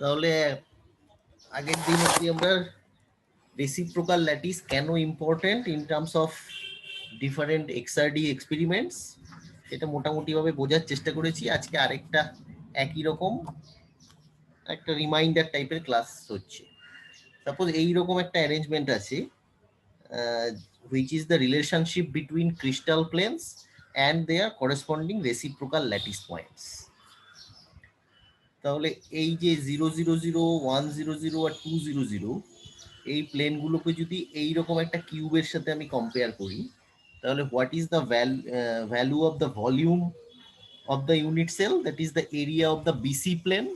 তাহলে আগের দিন অবধি আমরা রেসিপ্রোকাল ল্যাটিস কেন important in terms of different XRD experiments সেটা মোটামুটিভাবে বোঝার চেষ্টা করেছি। আজকে আরেকটা একই রকম একটা রিমাইন্ডার টাইপের ক্লাস হচ্ছে। সাপোজ এইরকম একটা অ্যারেঞ্জমেন্ট আছে, which is the relationship between crystal planes and their corresponding reciprocal lattice points. তাহলে এই যে 000, 100 আর 200 এই প্লেনগুলোকে যদি এইরকম একটা কিউবের সাথে আমি কম্পেয়ার করি, তাহলে what is the value of the volume of the unit cell, that is the area of the BC plane.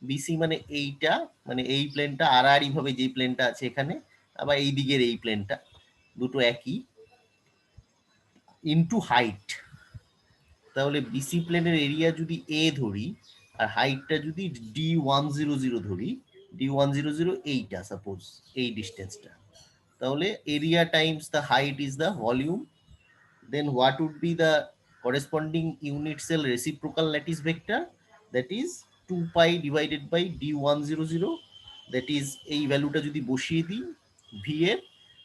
BC মানে এইটা, মানে এই প্লেনটা, আর এইভাবে যে প্লেনটা আছে এখানে, আবার এই দিকের এই প্লেনটা, দুটো একই, ইনটু হাইট। তাহলে বিসি প্লেনের এরিয়া যদি এ ধরি আর হাইটটা যদি D100 ধরি, D100 এইটা, সাপোজ এই ডিস্টেন্সটা, তাহলে area Times the height is the volume. Then what would be the corresponding unit cell reciprocal lattice vector? That is 2 pi divided by D100, that is এই ভ্যালুটা যদি বসিয়ে দিই v এর,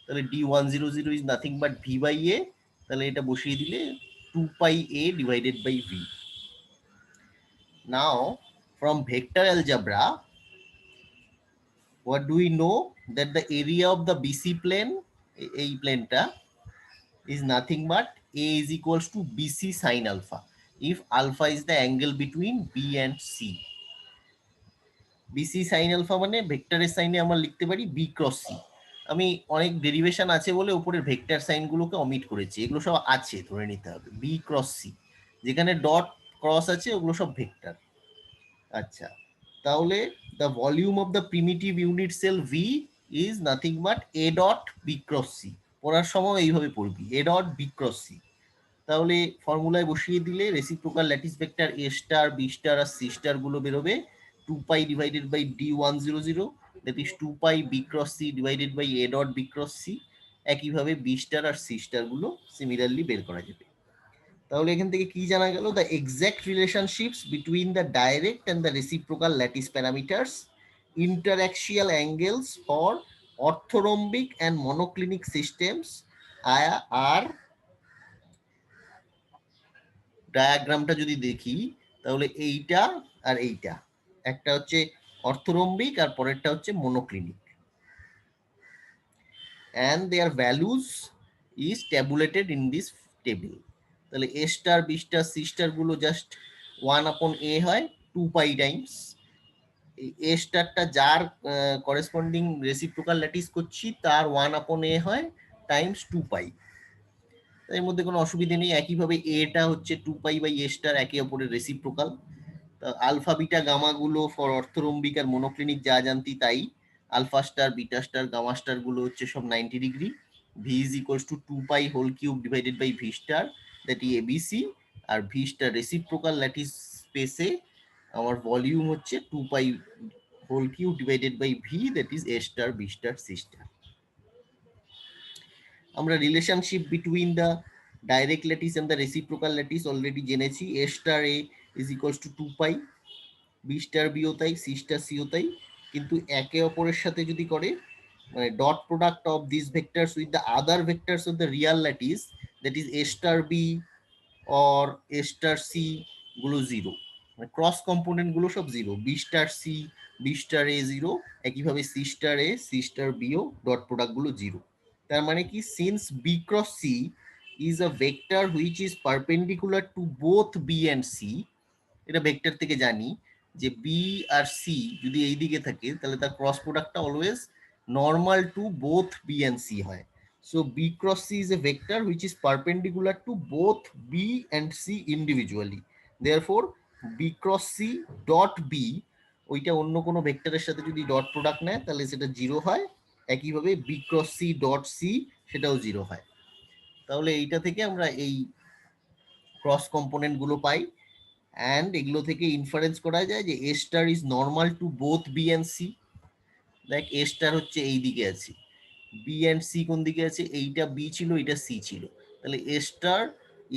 তাহলে D100 is nothing but v by a, তাহলে এটা বসিয়ে দিলে 2 pi a divided by v. Now from vector algebra, what do we know? That the area of the BC plane, এই প্লেনটা, is nothing but a is equals to bc sin alpha, if alpha is the angle between b and c. bc sin alpha মানে ভেক্টরের সাইনে আমরা লিখতে পারি b cross c। আমি অনেক ডেরিভেশন আছে বলে উপরের ভেক্টর সাইনগুলোকে অমিট করেছি, এগুলো সব আছে ধরে নিতে হবে। b ক্রস c, যেখানে ডট ক্রস আছে ওগুলো সব ভেক্টর। আচ্ছা, তাহলে the volume of the primitive unit cell v is nothing but a dot b cross c। পড়ার সময় এইভাবে পড়বি, a dot b cross c। তাহলে ফর্মুলায় বসিয়ে দিলে reciprocal lattice vector A star, B star আর সি স্টার গুলো বেরোবে 2 pi divided by D100, that is 2 pi B cross C divided by A dot B cross C. একইভাবে B star আর C star গুলো সিমিলারলি বের করা যাবে। তাহলে এখান থেকে কি জানা গেল? The exact relationships between the direct and the reciprocal lattice parameters, interaxial angles for orthorhombic and monoclinic systems are, ডায়াগ্রামটা যদি দেখি তাহলে এইটা আর এইটা, একটা হচ্ছে অর্থোরম্বিক আর পরেরটা হচ্ছে monoclinic, and their values is tabulated in this table. তাহলে a star, b star, c star গুলো জাস্ট 1/a হয় 2 পাই টাইমস a স্টারটা যার করেসপন্ডিং রেসিপ্রোকাল ল্যাটিস করছি তার 1/a হয় টাইমস 2 পাই। এর মধ্যে কোনো অসুবিধা নেই। একইভাবে এটা হচ্ছে 2 পাই বাই a স্টার, একে অপরের রেসিপ্রোকাল। আলফা বিটা গামা গুলো ফর অর্থোরম্বিক আর মনোক্লিনিক যা জানতি তাই। Alpha star, beta star, gamma star গুলো হচ্ছে সব 90 degree. V is equals to 2 pi whole cube divided by V star, that E ABC. আর ভি স্টার রেসিপ্রোকাল ল্যাটিস স্পেসে আমার ভলিউম হচ্ছে 2 pi whole cube divided by V, that is A star, B star, C star. আমরা relationship between the direct lattice and the reciprocal lattice already জেনেছি। A star A is equals to 2 pi, B star বিও তাই, C star সিও তাই। কিন্তু একে অপরের সাথে যদি করে, মানে dot product of this vectors with the other vectors of the real lattice, that is A star B or A star C গুলো জিরো, মানে ক্রস কম্পোনেন্ট গুলো সব zero. B star C, B star A zero, একইভাবে C star A, C star বিও dot product গুলো zero. তার মানে কি, since B cross C is a vector which is perpendicular to both B and C, এটা vector থেকে জানি যে বি আর সি যদি এই দিকে থাকে তাহলে তার ক্রস প্রোডাক্টটা always normal to both B and C হয়। So B cross C is a vector which is perpendicular to both B and C individually. Therefore B cross C dot B, ওইটা অন্য কোনো ভেক্টরের সাথে যদি ডট প্রোডাক্ট নেয় তাহলে সেটা জিরো হয়। একইভাবে B cross C dot C সেটাও জিরো হয়। তাহলে এইটা থেকে আমরা এই ক্রস কম্পোনেন্ট গুলো পাই। অ্যান্ড এগুলো থেকে ইনফারেন্স করা যায় যে A star is normal to both B and C. দেখ, এ স্টার হচ্ছে এই দিকে আছে, বি অ্যান্ড সি কোন দিকে আছে? এইটা বি ছিল, এটা সি ছিল, তাহলে A star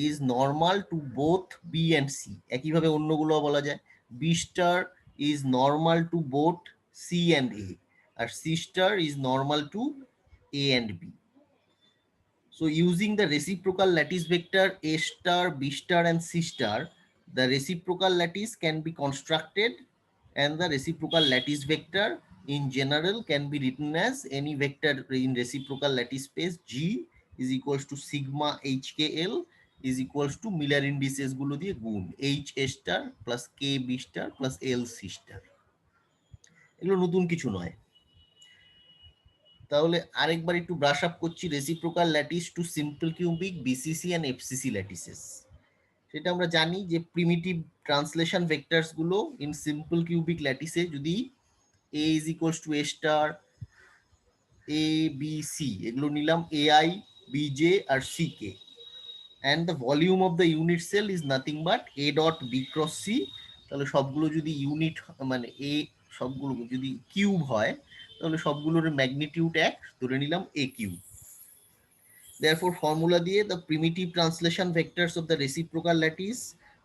is normal to both B and C. একইভাবে অন্যগুলো বলা যায়, B star is normal to both C and A, আর C star is normal to A and B. So using the reciprocal lattice vector A star, B star and C star, the reciprocal lattice can be constructed, and the reciprocal lattice vector in general can be written as any vector in reciprocal lattice space G is equals to sigma HKL is equals to Miller indices গুলো দিয়ে গুণ H A star plus K B star plus L C star. এগুলো নতুন কিছু নয়। তাহলে আরেকবার একটু ব্রাশ আপ করছি reciprocal lattice to simple cubic BCC and FCC lattices. সেটা আমরা জানি যে প্রিমিটিভ ট্রান্সলেশন ভেক্টরস গুলো ইন সিম্পল কিউবিক ল্যাটিসে যদি A is equals to A star, A B C এগুলো নিলাম এ আই বি জে আর C K, and the volume of the unit cell is nothing but A dot B cross C. তাহলে সবগুলো যদি unit মানে এ সবগুলো যদি cube হয় তাহলে সবগুলোর ম্যাগনিটিউড এক ধরে নিলাম এ কিউব। Therefore, formula দিয়ে the primitive translation vectors of the reciprocal lattice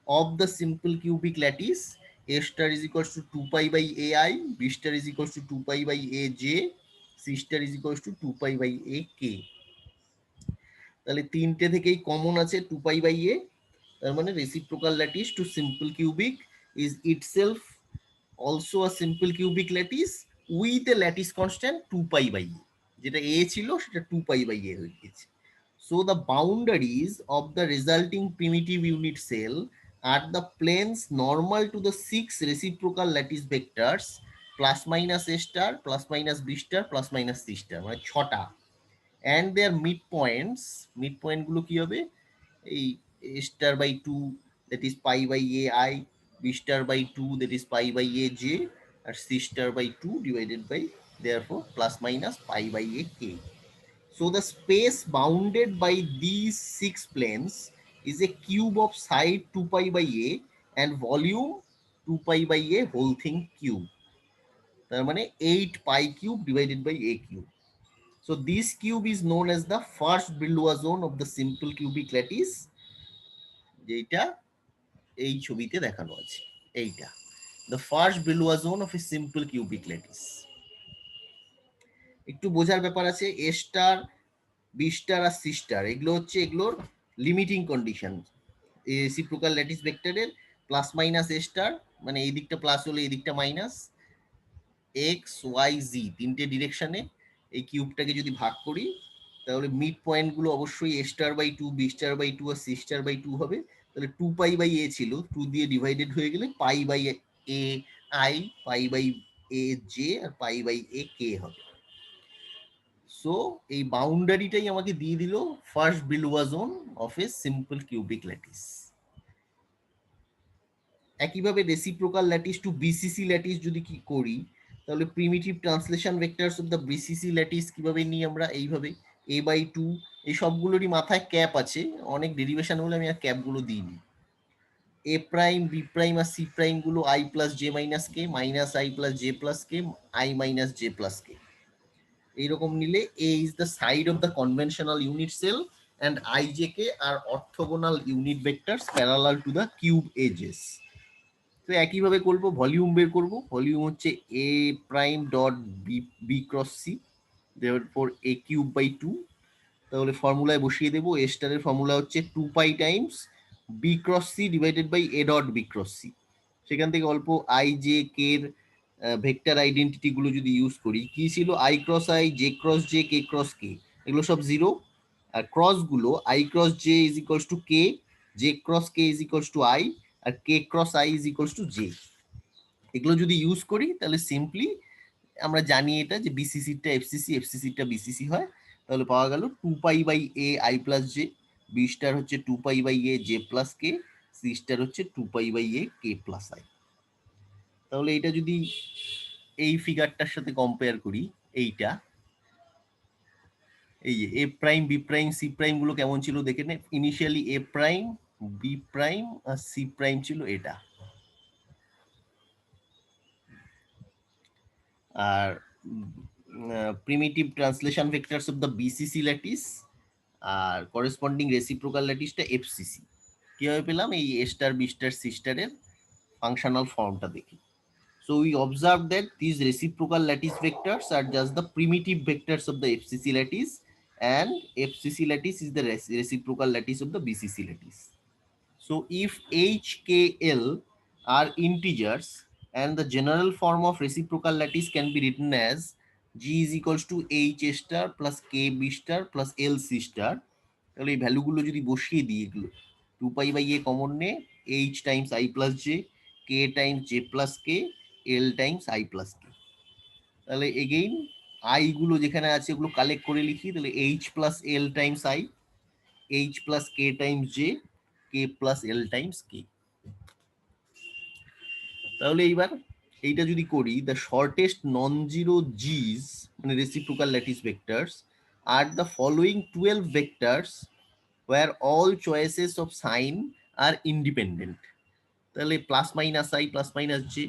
of the simple cubic lattice A star is equals to 2 pi by AI, B star is equals to 2 pi by AJ, C star is equals to 2 pi by AK. তাহলে তিনটে থেকেই common আছে 2 pi by A, তার মানে reciprocal lattice to simple cubic is itself also a simple cubic lattice with a lattice constant 2 pi by A, যেটা A ছিল সেটা 2 pi by A হয়ে গেছে। So the boundaries of the resulting primitive unit cell are the planes normal to the 6 reciprocal lattice vectors plus minus A star plus minus B star plus minus C star, মানে ছটা, and their midpoints, midpoint গুলো কি হবে এই A star by 2 that is pi by AI, B star by 2 that is pi by AJ, R C star by 2 divided by therefore plus minus pi by AK. So the space bounded by these 6 planes is a cube of side 2 pi by A and volume 2 pi by A whole thing cube. তার মানে 8 pi cube divided by A cube. So this cube is known as the first Brillouin zone of the simple cubic lattice, যেটা এই ছবিতে দেখানো আছে এইটা, the first Brillouin zone of a simple cubic lattice. একটু বোঝার ব্যাপার আছে A star, B star R C star এগুলো হচ্ছে এগুলোর লিমিটিং কন্ডিশন রেসিপ্রোকাল ল্যাটিস ভেক্টরের প্লাস মাইনাস এ স্টার, মানে এই দিকটা প্লাস হলে এই দিকটা মাইনাস, এক্স ওয়াই জি তিনটে ডিরেকশনে এই কিউবটাকে যদি ভাগ করি তাহলে মিড পয়েন্ট গুলো অবশ্যই A star by 2, B star by 2 আর সি স্টার বাই 2 হবে। তাহলে 2 পাই বাই এ ছিল, 2 দিয়ে ডিভাইডেড হয়ে গেলে pi by A I, pi by A J আর পাই বাই এ কে হবে। সো এই বাউন্ডারিটাই আমাকে দিয়ে দিল first Brillouin zone of a simple cubic lattice. একইভাবে reciprocal lattice to BCC lattice যদি কি করি তাহলে primitive translation vectors of the BCC lattice কিভাবে নিই আমরা এইভাবে এ বাই 2, এই সবগুলোরই মাথায় ক্যাপ আছে, অনেক ডেরিভেশন হলে আমি আর ক্যাপগুলো দিইনি। এ প্রাইম বি প্রাইম আর সি প্রাইম গুলো I plus J minus K, minus I plus J plus K, I minus J plus K, এইরকম নিলে A is the side of the conventional unit cell and I J K are orthogonal unit vectors parallel to the cube axes. তো একইভাবে করবো, volume বের করবো, volume হচ্ছে A prime dot B cross C therefore A cube by 2। তাহলে ফর্মুলায় বসিয়ে দেবো, এ স্টারের ফর্মুলা হচ্ছে 2 pi times B cross C divided by A dot B cross C. সেখান থেকে অল্প আই জে কে এর ভেক্টর আইডেন্টিটি গুলো যদি ইউজ করি, কি ছিল I cross I, J cross J, K cross K, এগুলো সব জিরো, আর ক্রস গুলো I cross J is equals to K, J cross K is equals to I, আর K cross I is equals to J. এগুলো যদি use করি তাহলে simply আমরা জানি এটা যে বিসিসিটা এফসিসি, এফসিসিটা বিসিসি হয়। তাহলে পাওয়া গেল 2 pi by A I plus J, B star হচ্ছে 2 pi by A J plus K, C star হচ্ছে 2 pi by A K plus I. তাহলে এটা যদি এই ফিগারটার সাথে কম্পেয়ার করি, এইটা এই যে A prime B prime C prime গুলো কেমন ছিল দেখে নে। Initially A prime B prime আর সি প্রাইম ছিল এটা, আর primitive translation vectors of the BCC lattice আর করেসপন্ডিং রেসিপ্রোকাল ল্যাটিসটা এফসিসি। কিভাবে পেলাম? এই A star B star C স্টারের ফাংশনাল ফর্মটা দেখি। So we observe that these reciprocal lattice vectors are just the primitive vectors of the FCC lattice, and FCC lattice is the reciprocal lattice of the BCC lattice. So if H, K, L are integers, and the general form of reciprocal lattice can be written as G is equals to H A star plus K B star plus L C star, তাহলে এই ভ্যালুগুলো যদি বসিয়ে দিই, এগুলো 2 pi by a common নে, H Times I plus J, K Times J plus K, L Times I plus K, তাহলে again I গুলো যেখানে আছে ওগুলো কালেক্ট করে লিখি, তাহলে H plus L Times I, H plus K Times J, K plus L Times K। তাহলে এইবার এইটা যদি করি, দ্য শর্টেস্ট নন জিরো জিস মানে reciprocal lattice vectors are the following 12 vectors where all choices of sign are independent। তাহলে plus minus I plus minus J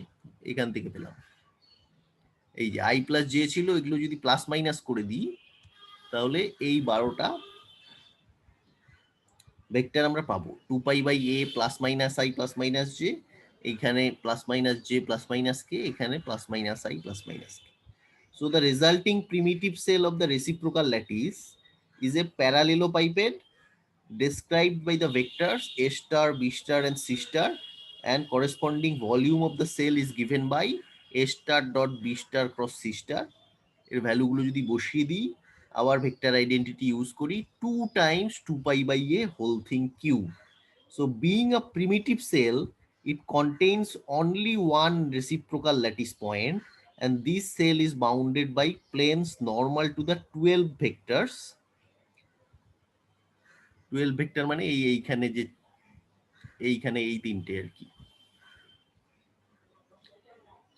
এখান থেকে পেলাম, এই যে আই প্লাস জে ছিল, এগুলো যদি প্লাস মাইনাস করে দিই তাহলে এই 12টা ভেক্টর আমরা পাবো। 2 pi by A plus minus I plus minus J, এইখানে plus minus J plus minus K, এখানে plus minus I plus minus K. So the resulting primitive cell of the reciprocal lattice is a parallelepiped described by the vectors A star, B star and C star, and corresponding volume of the cell is given by A star dot B star cross C star। এর ভ্যালুগুলো যদি বসিয়ে দিই, আবার vector identity use করি, 2 times 2 pi by a whole thing cube। So being a primitive cell, it contains only one reciprocal lattice point, and this cell is bounded by planes normal to the 12 vectors। 12 vector মানে এইখানে যে এইখানে এই তিনটে আর কি।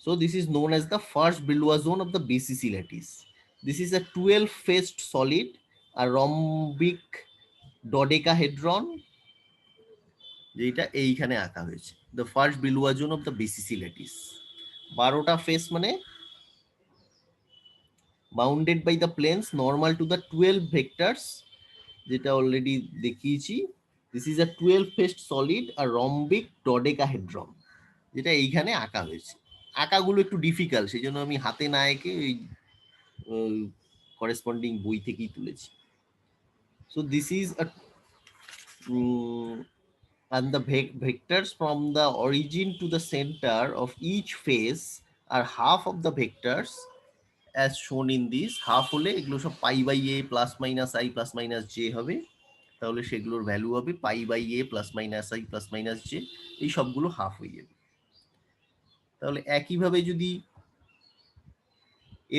So this is known as the first Brillouin zone of the BCC lattice। This is a 12-faced solid, a rhombic dodecahedron, যেটা এইখানে আঁকা হয়েছে, the first Brillouin zone of the BCC lattice। 12টা ফেস মানে bounded by the planes normal to the 12 vectors, যেটা already দেখিয়েছি। This is a 12-faced solid, a rhombic dodecahedron, যেটা এইখানে আঁকা হয়েছে। আঁকাগুলো একটু ডিফিকাল্ট, সেই জন্য আমি হাতে না এঁকে ওই করেসপন্ডিং বই থেকেই তুলেছি। So this is a and the vectors from the origin to the center of each face are half of the vectors as shown in this। Half হলে এগুলো সব pi by A plus minus I plus minus J হবে, তাহলে সেগুলোর value হবে pi by A plus minus I plus minus J, এই সবগুলো half হয়ে যাবে। তাহলে একইভাবে যদি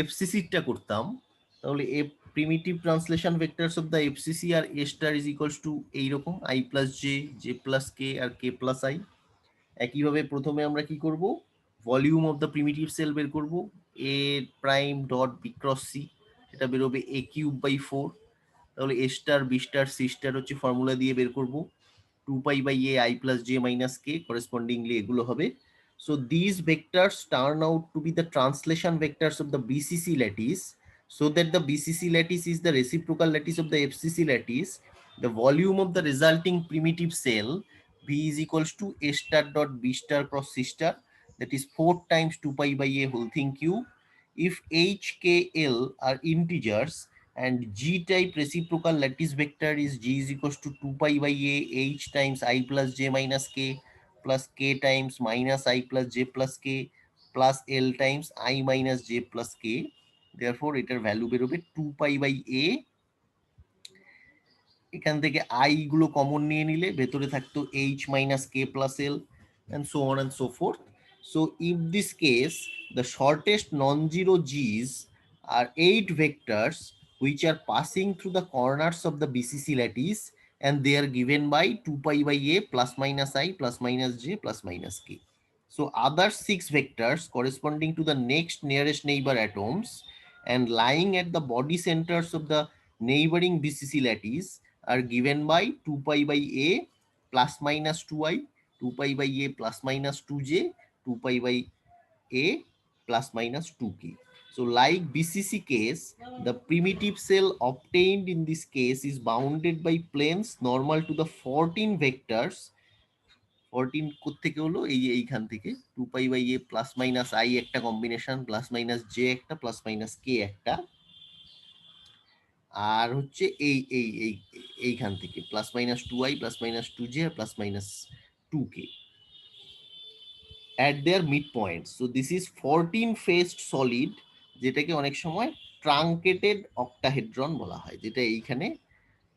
এফসিসিটা করতাম, তাহলে F primitive translation vectors of the FCC আর A star is equals to এইরকম I plus J, J plus K আর কে প্লাস আই। একইভাবে প্রথমে আমরা কি করব, volume of the primitive cell বের করব, A prime dot B cross C, এটা বেরোবে এ কিউব বাই 4। তাহলে A star B star C star হচ্ছে ফর্মুলা দিয়ে বের করব, 2 pi by a I plus j minus k, correspondingly এগুলো হবে। So these vectors turn out to be the translation vectors of the BCC lattice, so that the BCC lattice is the reciprocal lattice of the FCC lattice। The volume of the resulting primitive cell V is equals to A star dot B star cross C star, that is 4 times 2 pi by a whole thing cube। If H, K, L are integers, and G type reciprocal lattice vector is G is equals to 2 pi by a H times I plus j minus k plus k times minus I plus j plus k plus L times I minus j plus k। Therefore এটার value বেরোবে 2 pi by a, এখান থেকে I গুলো common নিয়ে নিলে ভেতরে থাকতো H minus k plus L and so on and so forth। So in this case the shortest non-zero G's are 8 vectors which are passing through the corners of the BCC lattice, and they are given by 2 pi by a plus minus I plus minus j plus minus k। So other 6 vectors corresponding to the next nearest neighbor atoms and lying at the body centers of the neighboring BCC lattice are given by 2 pi by a plus minus 2i, 2 pi by a plus minus 2j, 2 pi by a plus minus 2k। So like BCC case, the primitive cell obtained in this case is bounded by planes normal to the 14 vectors 14 কোত্থেকে হলো, এই যে এইখান থেকে 2π/a plus minus i একটা combination, plus minus j একটা, plus minus k একটা, আর হচ্ছে এইখান থেকে plus minus 2i plus minus 2j plus minus 2k at their midpoint. So this is 14 faced solid, যেটাকে অনেক সময় ট্রাঙ্কেটেড অক্টাহেড্রন বলা হয়, যেটা এইখানে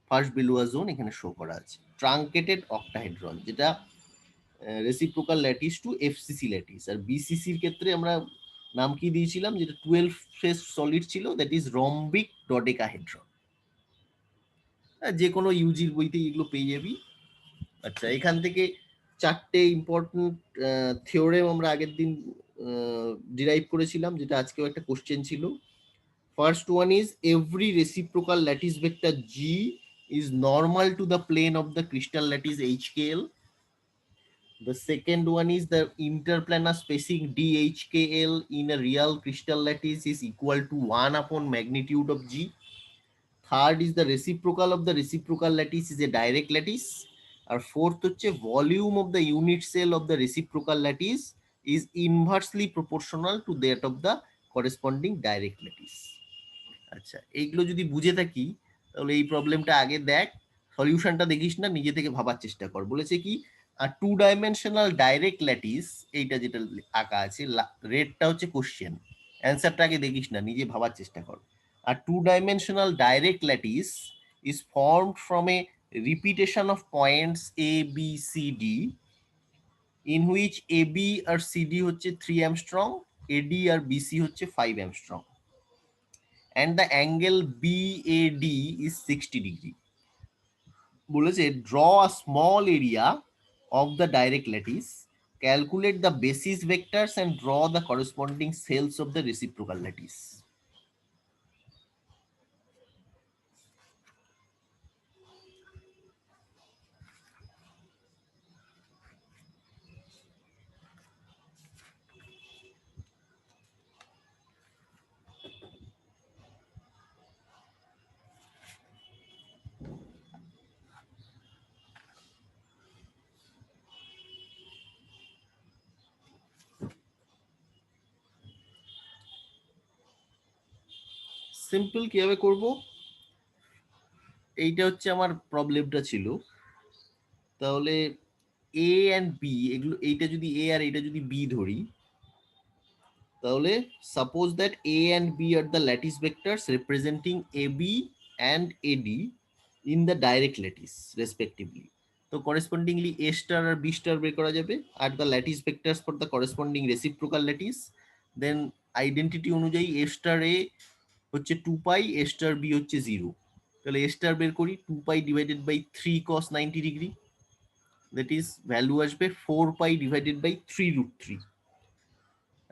ফার্স্ট বেলুয়া জোন এখানে শো করা আছে। ট্রাঙ্কেটেড অক্টাহেড্রন, যেটা reciprocal lattice to FCC lattice. আর বিসিসির ক্ষেত্রে আমরা নাম কি দিয়েছিলাম, যেটা 12 ফেস সলিড ছিল, দ্যাট ইজ রম্বিক ডডেকাহেড্রন। যে কোনো ইউজির বইতে এগুলো পেয়ে যাবি। আচ্ছা, এখান থেকে চারটে ইম্পর্টেন্ট থিওরেম আমরা আগের দিন ডিরাইভ করেছিলাম, যেটা আজকেও একটা কোশ্চেন ছিল। First one is every reciprocal lattice vector G is normal to the plane of the crystal lattice HKL. The second one is the interplanar spacing DHKL in a real crystal lattice is equal to 1 upon magnitude of G. Third is the reciprocal of the reciprocal lattice is a direct lattice. আর fourth হচ্ছে volume of the unit cell of the reciprocal lattice is inversely proportional to that of the corresponding direct lattice. আচ্ছা, এইগুলো যদি বুঝে থাকি তাহলে এই প্রবলেমটা আগে দেখ, সলিউশনটা দেখিস না, নিজে থেকে ভাবার চেষ্টা কর। বলেছে কি, আর 2 ডাইমেনশনাল ডাইরেক্ট ল্যাটিস, এইটা যেটা আঁকা আছে রেডটা হচ্ছে কোশ্চেন, অ্যান্সারটা আগে দেখিস না, নিজে ভাবার চেষ্টা কর। আর 2 dimensional direct lattice is formed from a repetition of points a b c d in which ab আর cd হচ্ছে 3 অ্যামস্ট্রং, ad আর bc হচ্ছে 5 angstrom, and the angle BAD is 60 degree. বলেছে draw a small area of the direct lattice, calculate the basis vectors and draw the corresponding cells of the reciprocal lattice. Simple কিভাবে করব, এইটা হচ্ছে আমার প্রবলেমটা ছিল। তাহলে এ এন্ড বি, এগুলো এইটা যদি এ আর এইটা যদি বি ধরি, তাহলে suppose that A and B are the lattice vectors representing A B and AD in the direct lattice respectively. তো করেসপন্ডিংলি এ স্টার আর বি স্টার বের করা যাবে, are the lattice vectors for the corresponding reciprocal lattice. Then identity অনুযায়ী A star এ হচ্ছে 2π, এ star B হচ্ছে 0। তাহলে A star বের করি, 2π divided by 3 cos 90 degree, that is value আসবে 4π ডিভাইডেড বাই 3√3।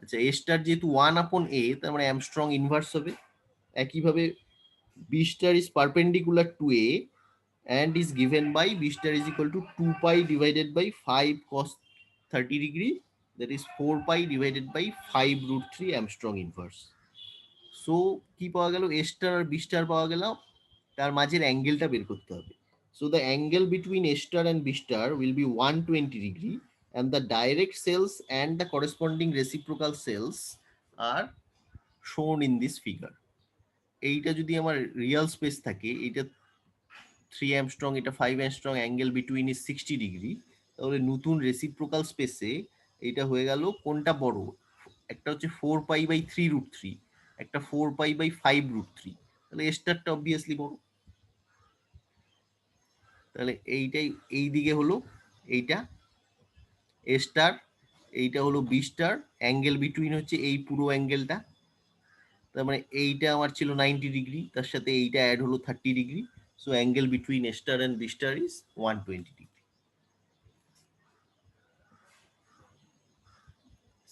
আচ্ছা, এ স্টার যেহেতু 1 আপন এ, তার মানে অ্যামস্ট্রং ইনভার্স হবে। একইভাবে B star is perpendicular to A and is given by b star is equal to 2π divided by 5 cos 30 degree, that is 4π divided by 5√3 Armstrong inverse. So কি পাওয়া গেল, a star R b star পাওয়া গেল, তার মাঝের অ্যাঙ্গেলটা বের করতে হবে। So the angle between a star and b star will be 120 degree, and the direct cells and the corresponding reciprocal cells are shown in this figure. এইটা যদি আমার রিয়েল স্পেস থাকে, এইটা 3 অ্যামস্ট্রং, এটা 5 Armstrong, angle between is 60 degree, তাহলে নতুন reciprocal স্পেসে এটা হয়ে গেল কোনটা বড়, একটা হচ্ছে 4π/3√3, একটা 4π/5√3, তাহলে স্টারটা অবভিয়াসলি বড়। তাহলে এইটাই এই দিকে হলো এইটা এ স্টার, এইটা হলো বি স্টার, অ্যাঙ্গেল বিটুইন হচ্ছে এই পুরো অ্যাঙ্গেলটা, তার মানে এইটা আমার ছিল 90 ডিগ্রি, তার সাথে এইটা অ্যাড হলো 30 degree. So angle between A star and B star is 120 degree.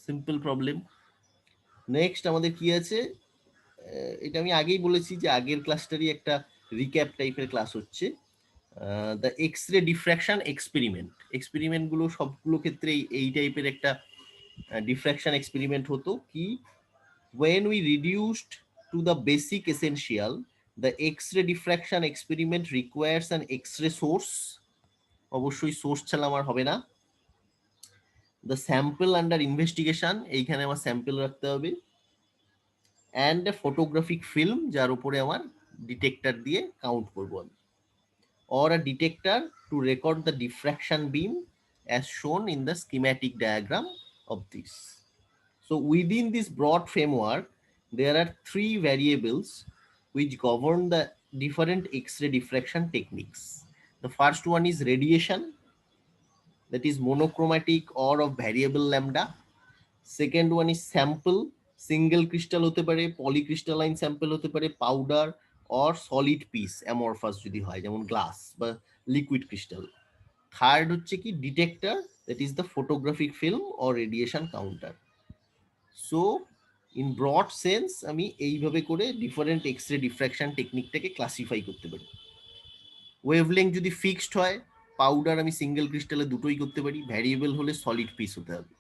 Simple problem. Next আমাদের কি আছে, এটা আমি আগেই বলেছি যে আগের ক্লাসটারই একটা রিক্যাপ টাইপের ক্লাস হচ্ছে, the X ray diffraction experiment. এক্সপেরিমেন্টগুলো সবগুলো ক্ষেত্রেই এই টাইপের একটা ডিফ্র্যাকশন এক্সপেরিমেন্ট হতো। কি, when we reduced to the basic essential, the X-ray diffraction experiment requires an X-ray source. অবশ্যই সোর্স ছাড়া আমার হবে না। দ্য স্যাম্পল আন্ডার ইনভেস্টিগেশন, এইখানে আমার স্যাম্পল রাখতে হবে, অ্যান্ড এ ফটোগ্রাফিক ফিল্ম, যার উপরে আমার ডিটেক্টর দিয়ে কাউন্ট করবো আমি, or a detector to record the diffraction beam as shown in the schematic diagram of this. So within this broad framework, there are three variables which govern the different X-ray diffraction techniques. The first one is radiation, that is monochromatic or of variable lambda. Second one is sample, single crystal হতে পারে, polycrystalline sample হতে পারে, powder or solid piece amorphous যদি হয় যেমন glass বা liquid crystal. Third হচ্ছে কি detector, that is the photographic film or radiation counter. So in broad sense আমি এইভাবে করে ডিফারেন্ট এক্স রে ডিফ্র্যাকশন টেকনিকটাকে ক্লাসিফাই করতে পারি। ওয়েভলেংথ যদি ফিক্সড হয়, পাউডার আমি সিঙ্গেল ক্রিস্টালে দুটোই করতে পারি, ভ্যারিয়েবল হলে সলিড পিস হতে হবে।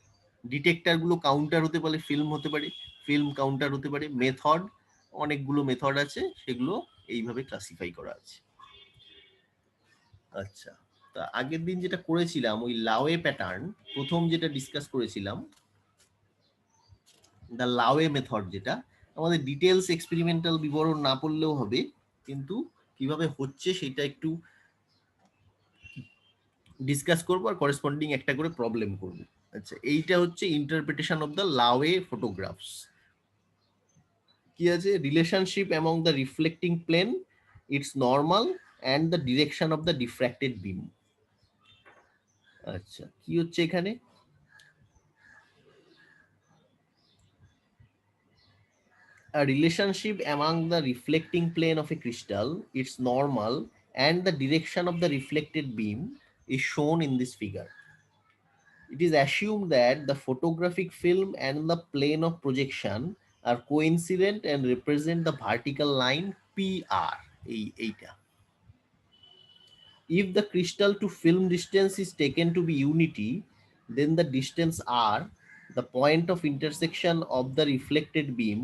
ডিটেক্টরগুলো কাউন্টার হতে পারে, ফিল্ম হতে পারে, ফিল্ম কাউন্টার হতে পারে। মেথড, অনেকগুলো মেথড আছে, সেগুলো এইভাবে ক্লাসিফাই করা আছে। আচ্ছা, তা আগের দিন যেটা করেছিলাম ওই লাওয়ে প্যাটার্ন, প্রথম যেটা ডিসকাস করেছিলাম দ্য লাওয়ে মেথড, যেটা আমাদের ডিটেলস এক্সপেরিমেন্টাল বিবরণ না পড়লেও হবে, কিন্তু কিভাবে হচ্ছে সেটা একটু ডিসকাস করবো আর করেসপন্ডিং একটা করে প্রবলেম করবো। আচ্ছা, এইটা হচ্ছে interpretation of the Laue photographs. কি আছে? Relationship among the reflecting plane, its normal and the direction of the diffracted beam. আচ্ছা, কি হচ্ছে এখানে? A relationship among the reflecting plane of a crystal, its normal, and the direction of the reflected beam is shown in this figure. It is assumed that the photographic film and the plane of projection are coincident and represent the vertical line PR. এইটা। If the crystal to film distance is taken to be unity, then the distance R, the point of intersection of the reflected beam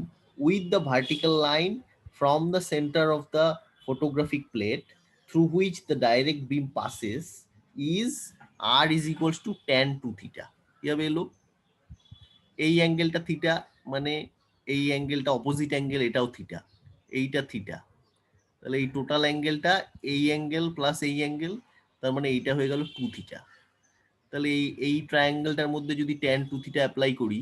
with the vertical line from the center of the photographic plate through which the direct beam passes, is R is equals to tan 2 theta. কিভাবে এলো? এই অ্যাঙ্গেলটা theta, মানে এই অ্যাঙ্গেলটা opposite angle, এটাও theta, এইটা theta, তাহলে এই total অ্যাঙ্গেলটা এই অ্যাঙ্গেল প্লাস এই অ্যাঙ্গেল, তার মানে এইটা হয়ে গেল 2 থিটা। তাহলে এই ট্রায়াঙ্গেলটার মধ্যে যদি tan 2 থিটা অ্যাপ্লাই করি,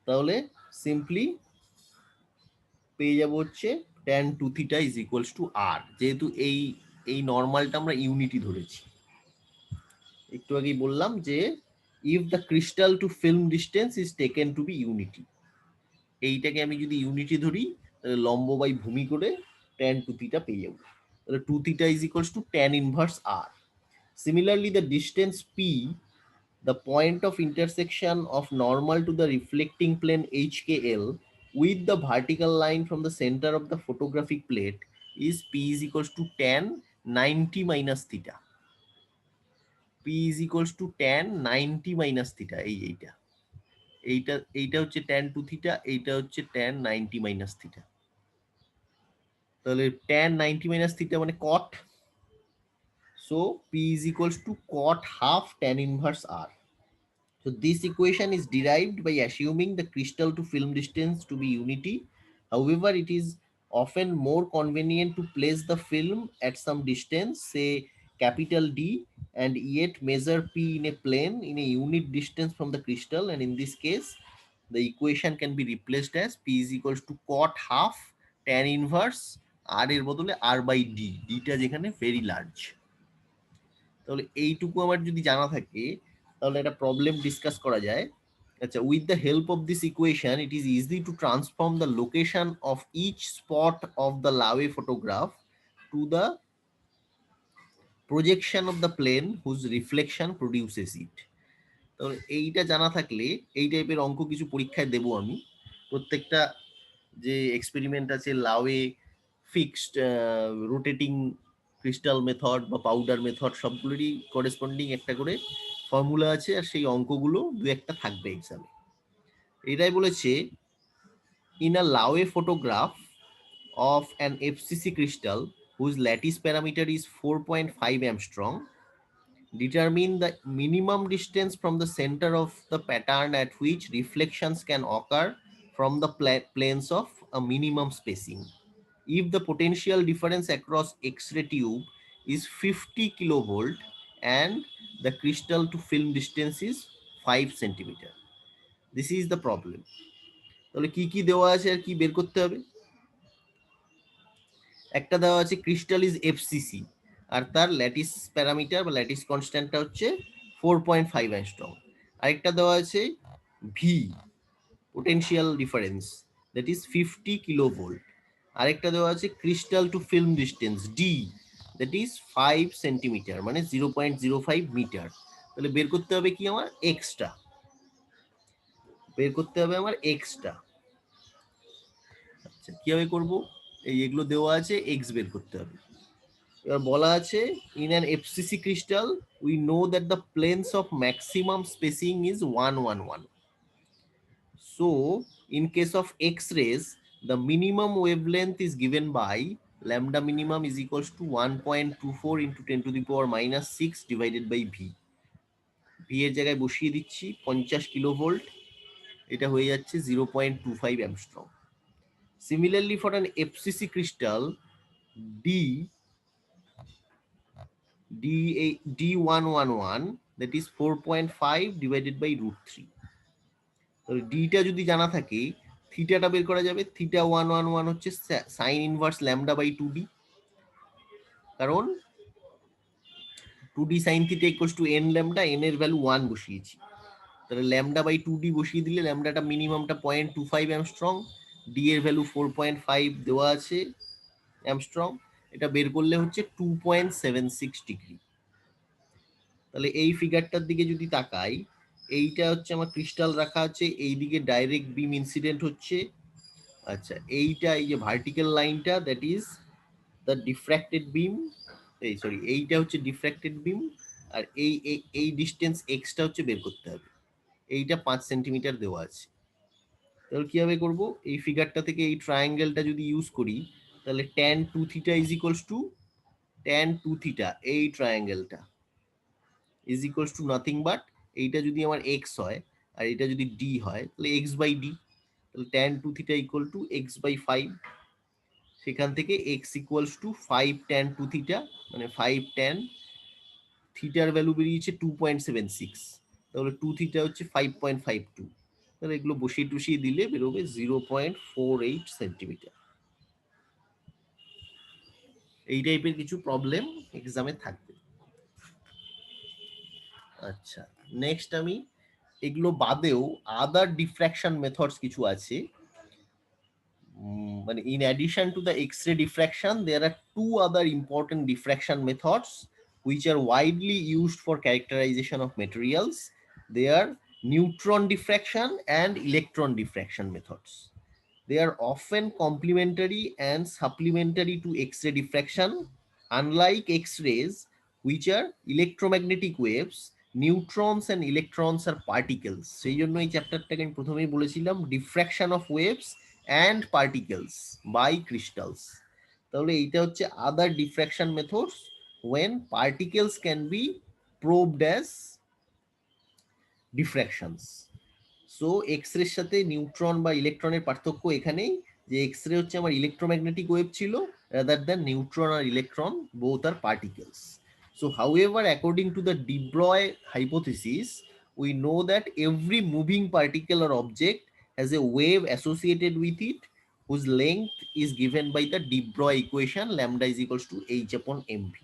তাহলে সিম্পলি পেয়ে যাব হচ্ছে tan 2 theta is equals to R, যেহেতু এই নর্মালটা আমরা ইউনিটি ধরেছি। একটু আগেই বললাম যে if the crystal to film distance is taken to be unity, এইটাকে আমি যদি ইউনিটি ধরি, তাহলে লম্ব বাই ভূমি করে tan 2 থিটা পেয়ে যাবো। তাহলে 2 theta is equals to tan inverse R. Similarly, the distance P, the point of intersection of normal to the reflecting plane HKL with the vertical line from the center of the photographic plate, is P is equals to tan 90 minus theta. P is equals to tan 90 minus theta. এইটা হচ্ছে tan 2 theta, এইটা হচ্ছে tan 90 minus theta. তাহলে tan 90 minus theta মানে cot. So P is equals to cot half tan inverse R. So this equation is derived by assuming the crystal to film distance to be unity. However, it is often more convenient to place the film at some distance, say capital D, and yet measure P in a plane in a unit distance from the crystal. And in this case, the equation can be replaced as P is equals to cot half tan inverse R এর বদলে R by D, D টা যেখানে very large। তাহলে এইটুকু আমার যদি জানা থাকে, তাহলে একটা প্রবলেম ডিসকাস করা যায়। আচ্ছা, with the help of this equation it is easy to transform the location of each spot of the Laue photograph to the projection of the plane whose reflection produces it. তাহলে এইটা জানা থাকলে এই টাইপের অঙ্ক কিছু পরীক্ষায় দেব আমি। প্রত্যেকটা যে এক্সপেরিমেন্ট আছে লাওয়ে, ফিক্সড রোটেটিং ক্রিস্টাল মেথড বা পাউডার মেথড, সবগুলোরই করেসপন্ডিং একটা করে ফর্মুলা আছে, আর সেই অঙ্কগুলো দু একটা থাকবে এক্সামে। এটাই বলেছে, in a Laue photograph of an FCC crystal whose lattice parameter is 4.5 angstrom, determine the minimum distance from the center of the pattern at which reflections can occur from the planes of a minimum spacing. If the potential difference across X-ray tube is 50 kilovolt and the crystal to film distance is 5 centimeter. This is the problem. তাহলে কি কি দেওয়া আছে আর কি বের করতে হবে? একটা দেওয়া আছে ক্রিস্টাল ইজ এফসিসি আর তার ল্যাটিস প্যারামিটার বা ল্যাটিস কনস্ট্যান্টটা হচ্ছে 4.5 অ্যাংস্ট্রম। আরেকটা দেওয়া আছে V potential difference that is 50 kilovolt. আরেকটা দেওয়া আছে crystal to film distance D that is 5 centimetre মানে 0.05 মিটার। তাহলে বের করতে হবে কি আমার এক্সটা, বের করতে হবে আমার এক্সটা। আচ্ছা কিভাবে করব? এগুলো দেওয়া আছে, এক্স বের করতে হবে। এবার বলা আছে in an FCC crystal we know that the planes of maximum spacing is 111. So in case of X-rays the minimum wavelength is given by lambda minimum is equals to 1.24 into 10 to the power minus 6 divided by V. V এর জায়গায় বসিয়ে দিচ্ছি 50 kilovolt, এটা হয়ে যাচ্ছে 0.25 angstrom. Similarly for an FCC crystal D111 that is 4.5 divided by √3. তাহলে ডিটা যদি জানা থাকে থিটাটা বের করা যাবে। থিটা 111 হচ্ছে sign inverse lambda by 2d, কারণ 2d sine theta equals to n lambda, n এর ভ্যালু 1 বসিয়েছি। তাহলে ল্যামডা বাই 2d বসিয়ে দিলে ল্যামডাটা মিনিমামটা 0.25 অ্যামস্ট্রং, ডি এর ভ্যালু 4.5 দেওয়া আছে অ্যামস্ট্রং, এটা বের করলে হচ্ছে 2.76 ডিগ্রি। তাহলে এই ফিগারটার দিকে যদি তাকাই, এইটা হচ্ছে আমার ক্রিস্টাল রাখা আছে, এইদিকে ডাইরেক্ট বিম ইনসিডেন্ট হচ্ছে। আচ্ছা এইটা এই যে ভার্টিক্যাল লাইনটা দ্যাট ইজ দ্য ডিফ্র্যাক্টেড বিম, এই সরি এইটা হচ্ছে ডিফ্র্যাক্টেড বিম, আর এই ডিস্টেন্স এক্সটা হচ্ছে বের করতে হবে। এইটা 5 সেন্টিমিটার দেওয়া আছে। তাহলে কিভাবে করব? এই ফিগারটা থেকে এই ট্রায়াঙ্গেলটা যদি ইউজ করি তাহলে tan 2 theta is equals to tan 2 theta, এই ট্রায়াঙ্গেলটা is equals to nothing but এইটা যদি আমার এক্স হয় আর এটা যদি ডি হয় তাহলে এক্স বাই ডি। তাহলে tan 2 theta equal to X by 5, সেখান থেকে X equals to 5 tan 2 theta মানে 5 tan থিটার ভ্যালু বেরিয়েছে 2.76, তাহলে 2 থিটা হচ্ছে 5.52। তাহলে এগুলো বসিয়ে টুসিয়ে দিলে বেরোবে 0.48 সেন্টিমিটার। এই টাইপের কিছু প্রবলেম এক্সামে থাকবে। আচ্ছা নেক্সট আমি এগুলো বাদেও আদার ডিফ্র্যাকশন মেথডস কিছু আছে। মানে in addition to the X-ray diffraction there are two other important diffraction methods which are widely used for characterization of materials. They are neutron diffraction and electron diffraction methods. They are often complementary and supplementary to X-ray diffraction. Unlike X-rays, which are electromagnetic waves, neutrons and electrons are particles. সেই জন্য এই চ্যাপ্টারটাকে আমি প্রথমেই বলেছিলাম diffraction of waves and particles by crystals. তাহলে এইটা হচ্ছে other diffraction methods when particles can be probed as diffractions. So x রের সাথে নিউট্রন বা ইলেকট্রনের পার্থক্য এখানেই যে এক্স রে হচ্ছে আমার ইলেকট্রোম্যাগনেটিক ওয়েভ ছিল রাদার দ্যান নিউট্রন আর electron both are particles. So however according to the de Broglie hypothesis we know that every moving particle or object has a wave associated with it whose length is given by the de Broglie equation lambda is equals to h upon mv.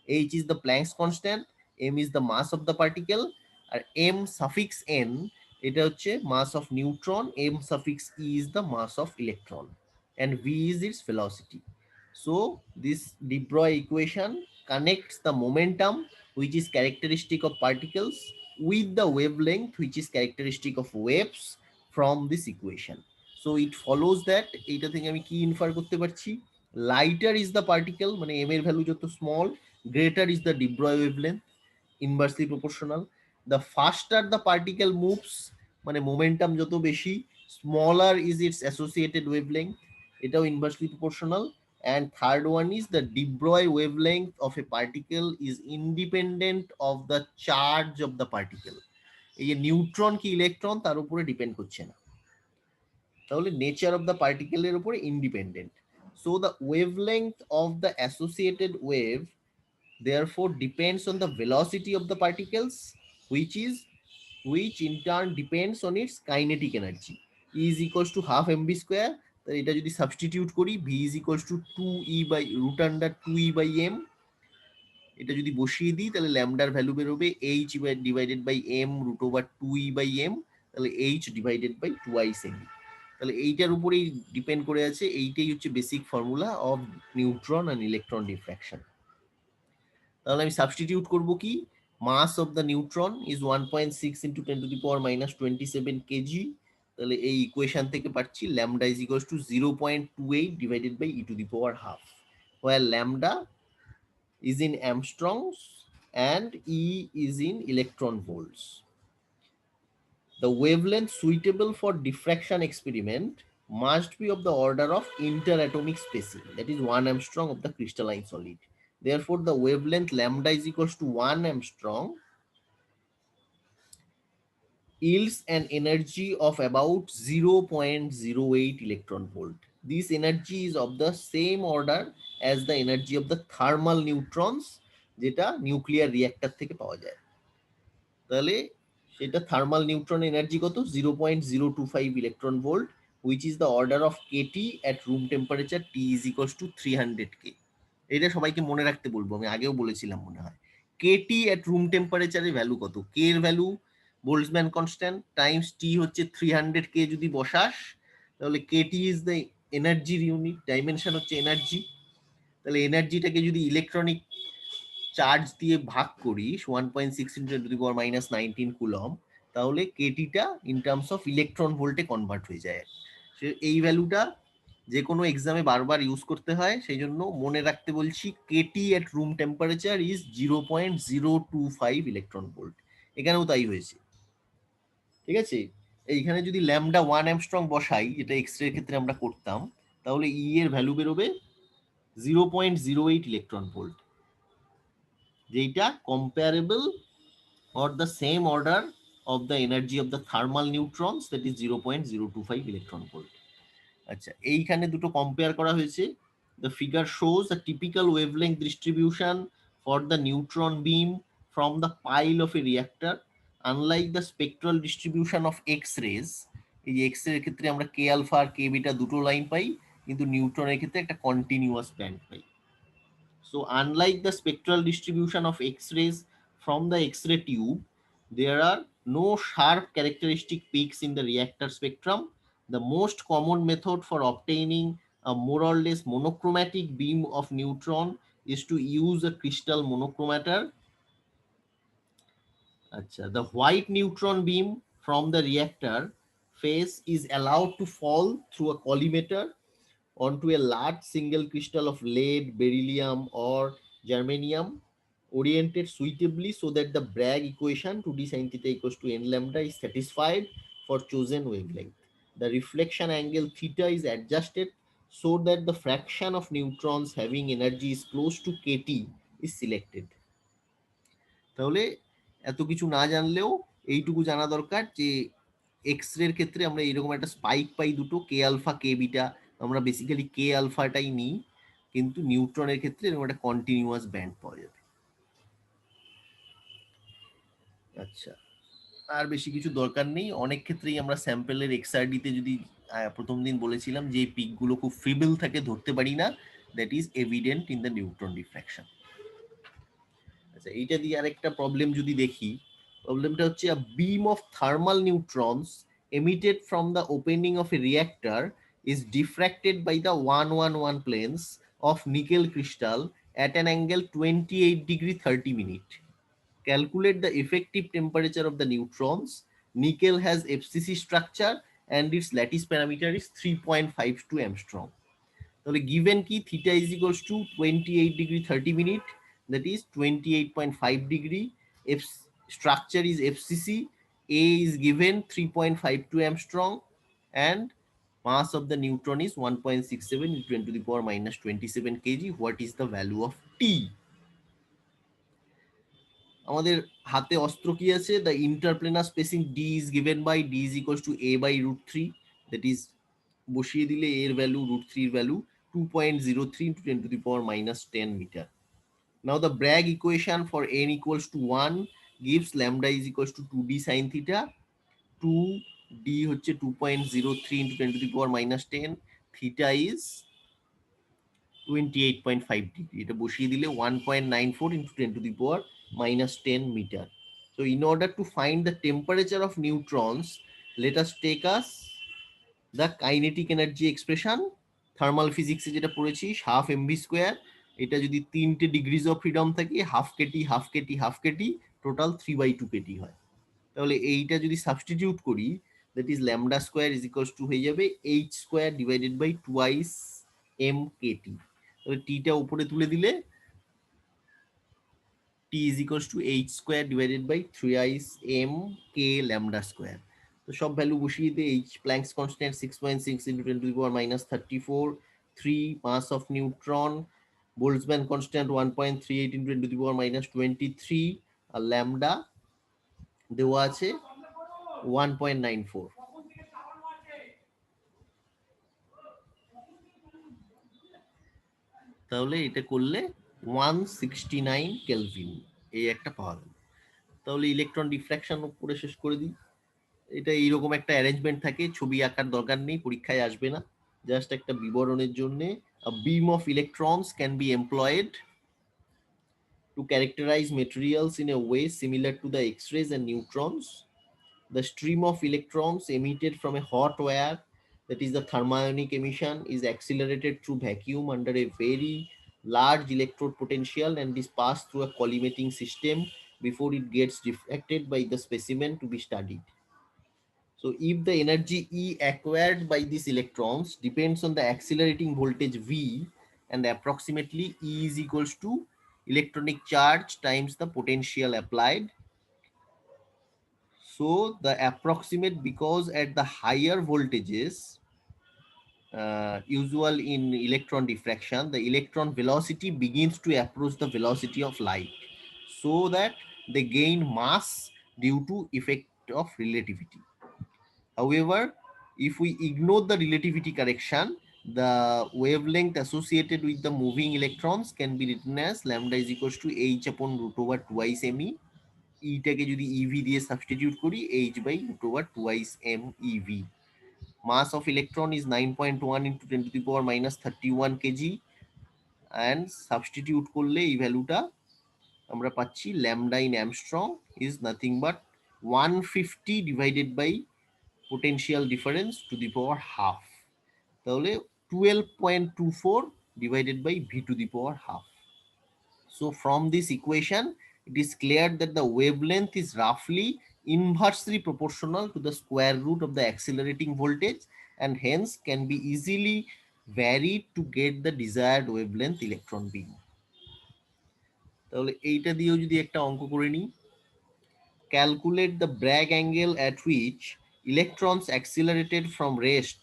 H is the Planck's constant, m is the mass of the particle আর m suffix n এটা হচ্ছে mass of neutron, m suffix e is the mass of electron and v is its velocity. So this de Broglie equation connects the momentum which is characteristic of particles with the wavelength which is characteristic of waves from this equation. So it follows that এইটা থেকে আমি কি infer করতে পারছি, lighter is the particle মানে m এর value যত small greater is the de Broglie wavelength, inversely proportional. The faster the particle moves মানে momentum যত বেশি smaller is its associated wavelength, এটাও inversely proportional. and third one is the de Broglie wavelength of a particle is independent of the charge of the particle. এই যে neutron কি electron তার উপরে depend করছে না, তাহলে নেচার অফ দ্য পার্টিকেলের উপরে independent. So the wavelength of the associated wave therefore depends on the velocity of the particles, which in turn depends on its kinetic energy. E is equals to half mv square, তাহলে এটা যদি substitute করি v is equals to 2e by root under 2e by m, এটা যদি বসিয়ে দিই তাহলে ল্যামডার ভ্যালু বেরোবে h divided by m root over 2e by m, তাহলে h ডিভাইডেড বাই 2i সেমি। তাহলে এইটার উপরেই ডিপেন্ড করে আছে, এইটাই হচ্ছে basic formula of neutron and electron diffraction. তাহলে আমি সাবস্টিটিউট করব কি, mass of the neutron is 1.6 into 10 to the power minus 27 KG, তাহলে এই ইকুয়েশন থেকে পাচ্ছি lambda is equals to 0.28 divided by E two the power half, where lambda is in Armstrongs and E is in electron volts. The wavelength suitable for diffraction experiment must be of the order of interatomic spacing, that is 1 Armstrong of the crystalline solid. Therefore, the wavelength lambda is equals to 1 Armstrong yields an energy of about 0.08 electron volt. This energy is of the same order as the energy of the thermal neutrons যেটা nuclear reactor থেকে পাওয়া যায়। তাহলে সেটা thermal neutron energy কত, 0.025 electron volt, which is the order of kT at room temperature T is equals to 300 K। এটা সবাইকে মনে রাখতে বলবো, আমি আগেও বলেছিলাম মনে হয়। kT at room temperature এর ভ্যালু কত, k এর value Boltzmann constant Times T হচ্ছে 300 K, যদি বসাস তাহলে kT ইজ দ্য এনার্জির ইউনিট, ডাইমেনশন হচ্ছে এনার্জি। তাহলে এনার্জিটাকে যদি ইলেকট্রনিক চার্জ দিয়ে ভাগ করি 1.6 into 10 to the power minus 19 coulomb, তাহলে কেটিটা ইন টার্মস অফ ইলেকট্রন ভোল্টে কনভার্ট হয়ে যায়। এই ভ্যালুটা যে কোনো এক্সামে বারবার ইউজ করতে হয়, সেই জন্য মনে রাখতে বলছি KT at room temperature is 0.025 electron volt, এখানেও তাই হয়েছে। ঠিক আছে, এইখানে যদি ল্যামডা 1 অ্যামস্ট্রং বসাই, যেটা এক্স রে ক্ষেত্রে আমরা করতাম, তাহলে ই এর ভ্যালু বেরোবে 0.08 ইলেকট্রন ভোল্ট, যেটা comparable or the same order of the energy of the thermal neutrons, that is 0.025 electron volt. আচ্ছা, এইখানে দুটো কম্পেয়ার করা হয়েছে। The figure shows a typical wavelength distribution for the neutron beam from the pile of a reactor. Unlike the spectral distribution of X-rays, এই যে X ray ক্ষেত্রে আমরা কে alpha আর কে beta দুটো লাইন পাই, কিন্তু নিউট্রনের ক্ষেত্রে একটা continuous band pi. So unlike the spectral distribution of X-rays from the X-ray tube, there are no sharp characteristic peaks in the reactor spectrum. The most common method for obtaining a more or less monochromatic beam of neutron is to use a crystal monochromator. The white neutron beam from the reactor face is allowed to fall through a collimator onto a large single crystal of lead, beryllium, or germanium, oriented suitably so that the Bragg equation 2d sin theta equals to n lambda is satisfied for chosen wavelength. The reflection angle theta is adjusted so that the fraction of neutrons having energy is close to kT is selected. তাহলে এত কিছু না জানলেও এইটুকু জানা দরকার যে x রের ক্ষেত্রে আমরা এরকম একটা স্পাইক পাই দুটো, কে আলফা কে বিটা, আমরা বেসিক্যালি কে আলফাটাই নিই, কিন্তু নিউট্রনের ক্ষেত্রে এরকম একটা কন্টিনিউয়াস ব্যান্ড পাওয়া যাবে। আচ্ছা, আর বেশি কিছু দরকার নেই। অনেক ক্ষেত্রেই আমরা স্যাম্পেলের এক্সআরডিতে যদি প্রথম দিন বলেছিলাম যে পিকগুলো খুব ফিবল থাকে, ধরতে পারি না, that is evident in the neutron diffraction. আচ্ছা, এইটা দিয়ে আরেকটা প্রবলেম যদি দেখি, প্রবলেমটা হচ্ছে a beam of thermal neutrons emitted from the opening of a reactor is diffracted by the 111 planes of nickel crystal at an angle 28 degree 30 minute. Calculate the effective temperature of the neutrons. Nickel has FCC structure and its lattice parameter is 3.52 Armstrong. তাহলে given কি theta is equals to 28 degree 30 minute, that is 28.5 degree. If structure is FCC, A is given 3.52 Armstrong and Mass of the neutron is 1.67 into 10 to the power minus 27 kg. What is the value of T? আমাদের হাতে অস্ত্র কি আছে? The interplanar spacing D is given by D is equals to A by root 3. That is বসিয়ে দিলে A এর value root 3 এর value 2.03 into 10 to the power minus 10 meter. Now the Bragg equation for n equals to 1 gives lambda is equals to 2d sin theta. 2d হচ্ছে 2.03 into 10 to the power minus 10. Theta is 28.5 degree. এটা বসিয়ে দিলে 1.94 into 10 to the power minus 10 meter. So in order to find the temperature of neutrons, let us take us the kinetic energy expression. Thermal ফিজিক্সে যেটা পড়েছি half MV square, এটা যদি 3টে degrees of freedom থাকে half KT half KT half KT total 3/2 KT হয়। তাহলে এইটা যদি সাবস্টিটিউট করি, that is lambda square is equals to হয়ে যাবে H square divided by twice M KT. তাহলে টিটা উপরে তুলে দিলে T is equals to H square divided by 3i m k lambda square. তো সব ভ্যালু বসিয়ে দিয়ে H planks constant 6.6 into 10 to the power minus 34, 3 mass of neutron, Boltzmann constant 1.38 into 10 to the power minus 23, আর lambda দেওয়া আছে 1.94। তাহলে এটা করলে 169 কেলভিন এই একটা পাওয়া গেল। তাহলে ইলেকট্রন ডিফ্র্যাকশন করে শেষ করে দিই। এটা এইরকম একটা অ্যারেঞ্জমেন্ট থাকে, ছবি আঁকার দরকার নেই, পরীক্ষায় আসবে না, জাস্ট একটা বিবরণের জন্য। A beam of electrons can be employed to characterize materials in a way similar to the X-rays and neutrons. The stream of electrons emitted from a hot wire, that is the thermionic emission, is accelerated through vacuum under a very large electrode potential and is passed through a collimating system before it gets refracted by the specimen to be studied. So if the energy E acquired by these electrons depends on the accelerating voltage V, and approximately E is equals to electronic charge times the potential applied. So the approximate, because at the higher voltages, usual in electron diffraction, the electron velocity begins to approach the velocity of light, so that they gain mass due to effect of relativity. However, if we ignore the relativity correction, the wavelength associated with the moving electrons can be written as lambda is equals to h upon root over twice me. এটাকে যদি ev দিয়ে substitute করি h by root over twice m ev. Mass of electron is 9.1 into 10 to the power minus 31 kg, and substitute করলে এই ভ্যালুটা আমরা পাচ্ছি lambda in Armstrong is nothing but 150 divided by potential difference to the power half. তাহলে 12.24 divided by v to the power half. So from this equation, it is clear that the wavelength is roughly inversely proportional to the square root of the accelerating voltage, and hence can be easily varied to get the desired wavelength electron beam. তাহলে এইটা দিয়েও যদি একটা অঙ্ক করে নিই, calculate the Bragg angle at which electrons accelerated from rest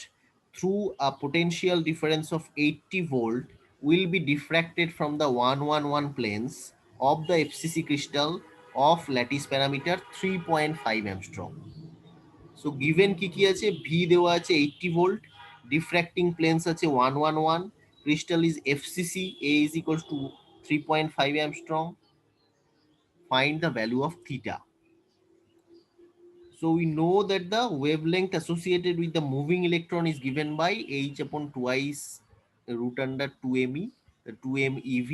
through a potential difference of 80 volt will be diffracted from the 111 planes of the FCC crystal of lattice parameter 3.5 Armstrong. So given কি আছে, V দেওয়া আছে 80 volt, diffracting planes আছে 111, crystal is FCC, A is equals to 3.5 Armstrong. Find the value of theta. So we know that the wavelength associated with the moving electron is given by h upon twice root under 2me, the 2m ev.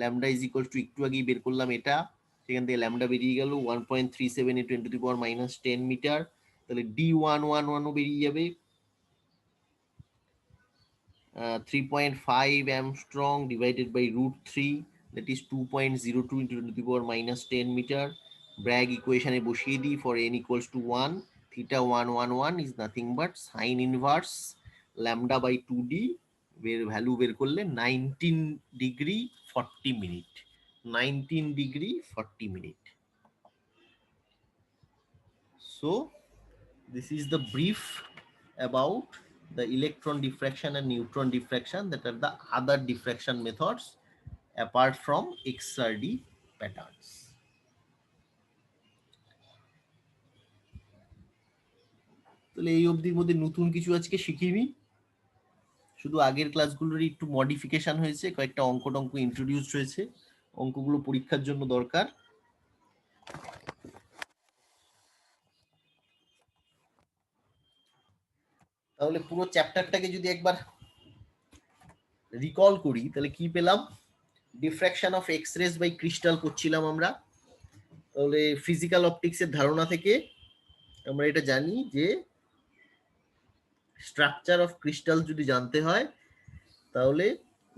Lambda is equals to একটু আগেই বের করলাম এটা, সেখান থেকে lambda বেরিয়ে গেল 1.37 into 10 to the power minus 10 মিটার। তাহলে d111 ও বেরিয়ে যাবে 3.5 Armstrong divided by root 3, that is 2.02 into 10 to the power minus 10 meter. Bragg equation এ বসিয়ে দিই for n equals to 1, theta 111 is nothing but sin inverse lambda by 2d, বের value বের করলে 19 degree 40 minute, 19 degree 40 minute. So this is the brief about the electron diffraction and neutron diffraction, that are the other diffraction methods apart from XRD patterns. তাহলে এই অবধির মধ্যে নতুন কিছু আজকে শিখিনি, শুধু আগের ক্লাসগুলোর একটু মডিফিকেশন হয়েছে, কয়েকটা অঙ্ক টঙ্ক ইন্ট্রোডিউস হয়েছে, অঙ্কগুলো পরীক্ষার জন্য দরকার। তাহলে পুরো চ্যাপ্টারটাকে যদি একবার রিকল করি তাহলে কি পেলাম, diffraction of X rays by crystal করছিলাম আমরা। তাহলে ফিজিক্যাল অপটিক্সের ধারণা থেকে আমরা এটা জানি যে স্ট্রাকচার অফ ক্রিস্টাল যদি জানতে হয় তাহলে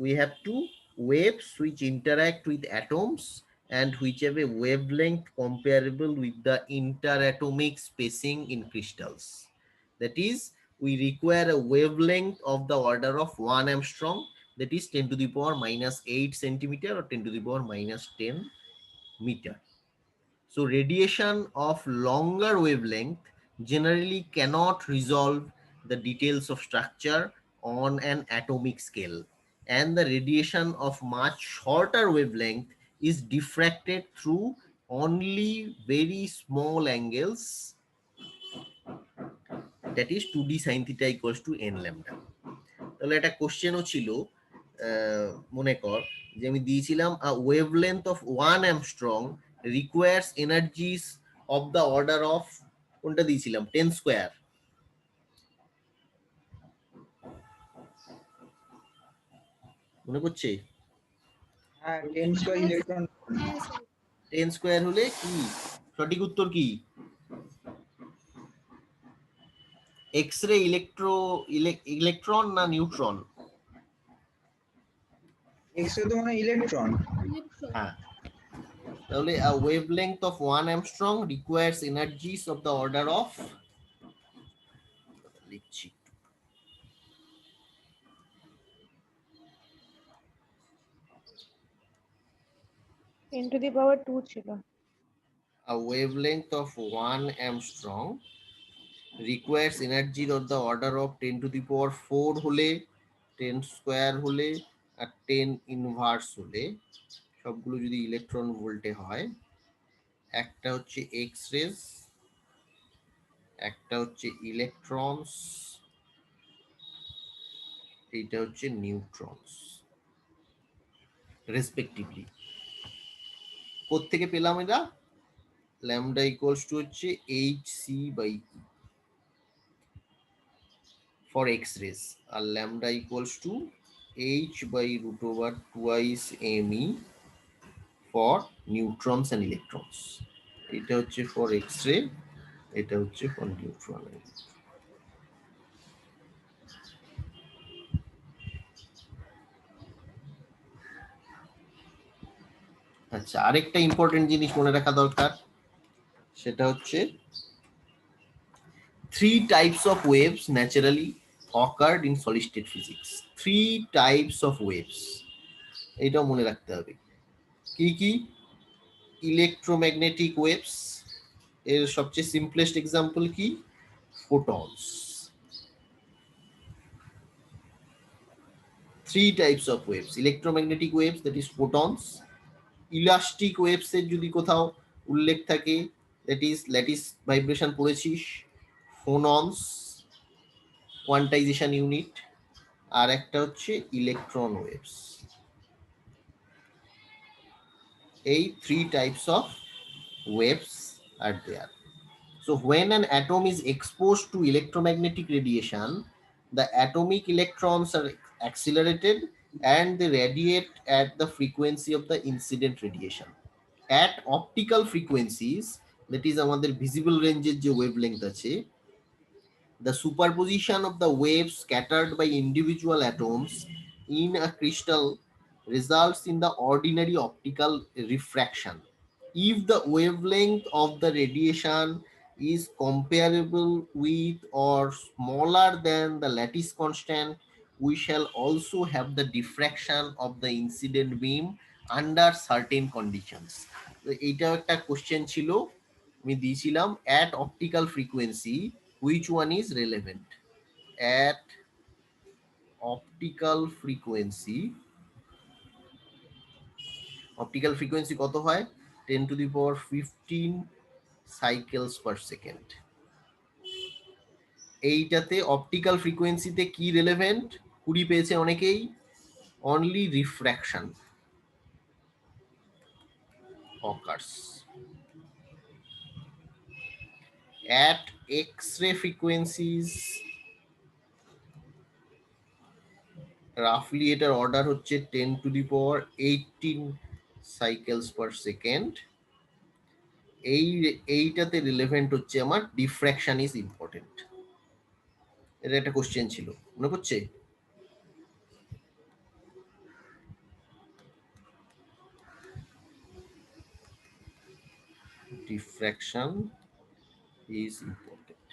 we have to waves which interact with atoms and which have a wavelength comparable with the interatomic spacing in crystals. That is, we require a wavelength of the order of 1 angstrom, that is 10 to the power minus 8 centimeter or 10 to the power minus 10 meter. So radiation of longer wavelength generally cannot resolve the details of structure on an atomic scale, and the radiation of much shorter wavelength is diffracted through only very small angles, that is 2d sin theta equals to n lambda. তাহলে একটা কোশ্চেনও ছিল, মনে কর যে আমি দিয়েছিলাম wavelength of 1 Armstrong requires energies of the order of, কোনটা দিয়েছিলাম, 10 স্কোয়ার, মনে করছে? হ্যাঁ 10 স্কয়ার ইলেকট্রন। 10 স্কোয়ার হলে কি সঠিক উত্তর কি? এক্স রে ইলেকট্রন না নিউট্রন? এক্স রে তো মানে ইলেকট্রন। হ্যাঁ, তাহলে a wavelength of 1 angstrom requires energies of the order of, লিখছি, টেন টু দি পাওয়ার 2 ছিল। a wavelength of 1 angstrom requires energy of the order of 10 to the power 4 হলে, 10 square হলে আর 10 inverse হলে, সবগুলো যদি ইলেকট্রন ভোল্টে হয়, একটা হচ্ছে এক্স রেজ, একটা হচ্ছে ইলেকট্রনস, এইটা হচ্ছে নিউট্রনস রেসপেক্টিভলি। কোত্থেকে পেলাম এটা? ল্যামডা ইকুয়ালস টু হচ্ছে hc বাই e for x-rays, আর lambda equals to h by root over twice me for neutrons and electrons. এটা হচ্ছে for x-ray, এটা হচ্ছে for neutron. আচ্ছা, আরেকটা ইম্পর্টেন্ট জিনিস মনে রাখা দরকার, সেটা হচ্ছে 3 types of waves naturally occurred in solid state physics. 3 types of waves, এটাও মনে রাখতে হবে। কি কি? ইলেকট্রোম্যাগনেটিক ওয়েভস, এর সবচেয়ে সিম্পলেস্ট এক্সাম্পল কি? Photons. 3 types of waves: electromagnetic waves, that is photons. Elastic waves এর যদি কোথাও উল্লেখ থাকে, that is ল্যাটিস ভাইব্রেশন পড়েছিস, ফোনন্স, কোয়ান্টাইজেশন ইউনিট। আর একটা হচ্ছে ইলেকট্রন ওয়েভস। এই 3 types of waves are there. So when an atom is exposed to electromagnetic radiation, the atomic electrons are accelerated and they radiate at the frequency of the incident radiation. At optical frequencies, that is আমাদের visible range যে wavelength আছে, the superposition of the waves scattered by individual atoms in a crystal results in the ordinary optical refraction. If the wavelength of the radiation is comparable with or smaller than the lattice constant, we shall also have the diffraction of the incident beam under certain conditions. এইটাও একটা question ছিল, আমি দিয়েছিলাম at optical frequency which one is relevant, at optical frequency কত হয় 10⁻15 cycles per second. এইটাতে optical ফ্রিকোয়েন্সিতে কি রিলেভেন্ট 20 পেয়েছে অনেকেই, only refraction occurs at X-ray frequencies, রাফলি এটার অর্ডার হচ্ছে 10⁻18 সাইকেলস পার সেকেন্ড। এইটাতে রিলেভেন্ট হচ্ছে আমার ডিফ্র্যাকশন ইজ ইম্পর্টেন্ট। এটা একটা কোশ্চেন ছিল, মনে পড়ছে? Diffraction is important.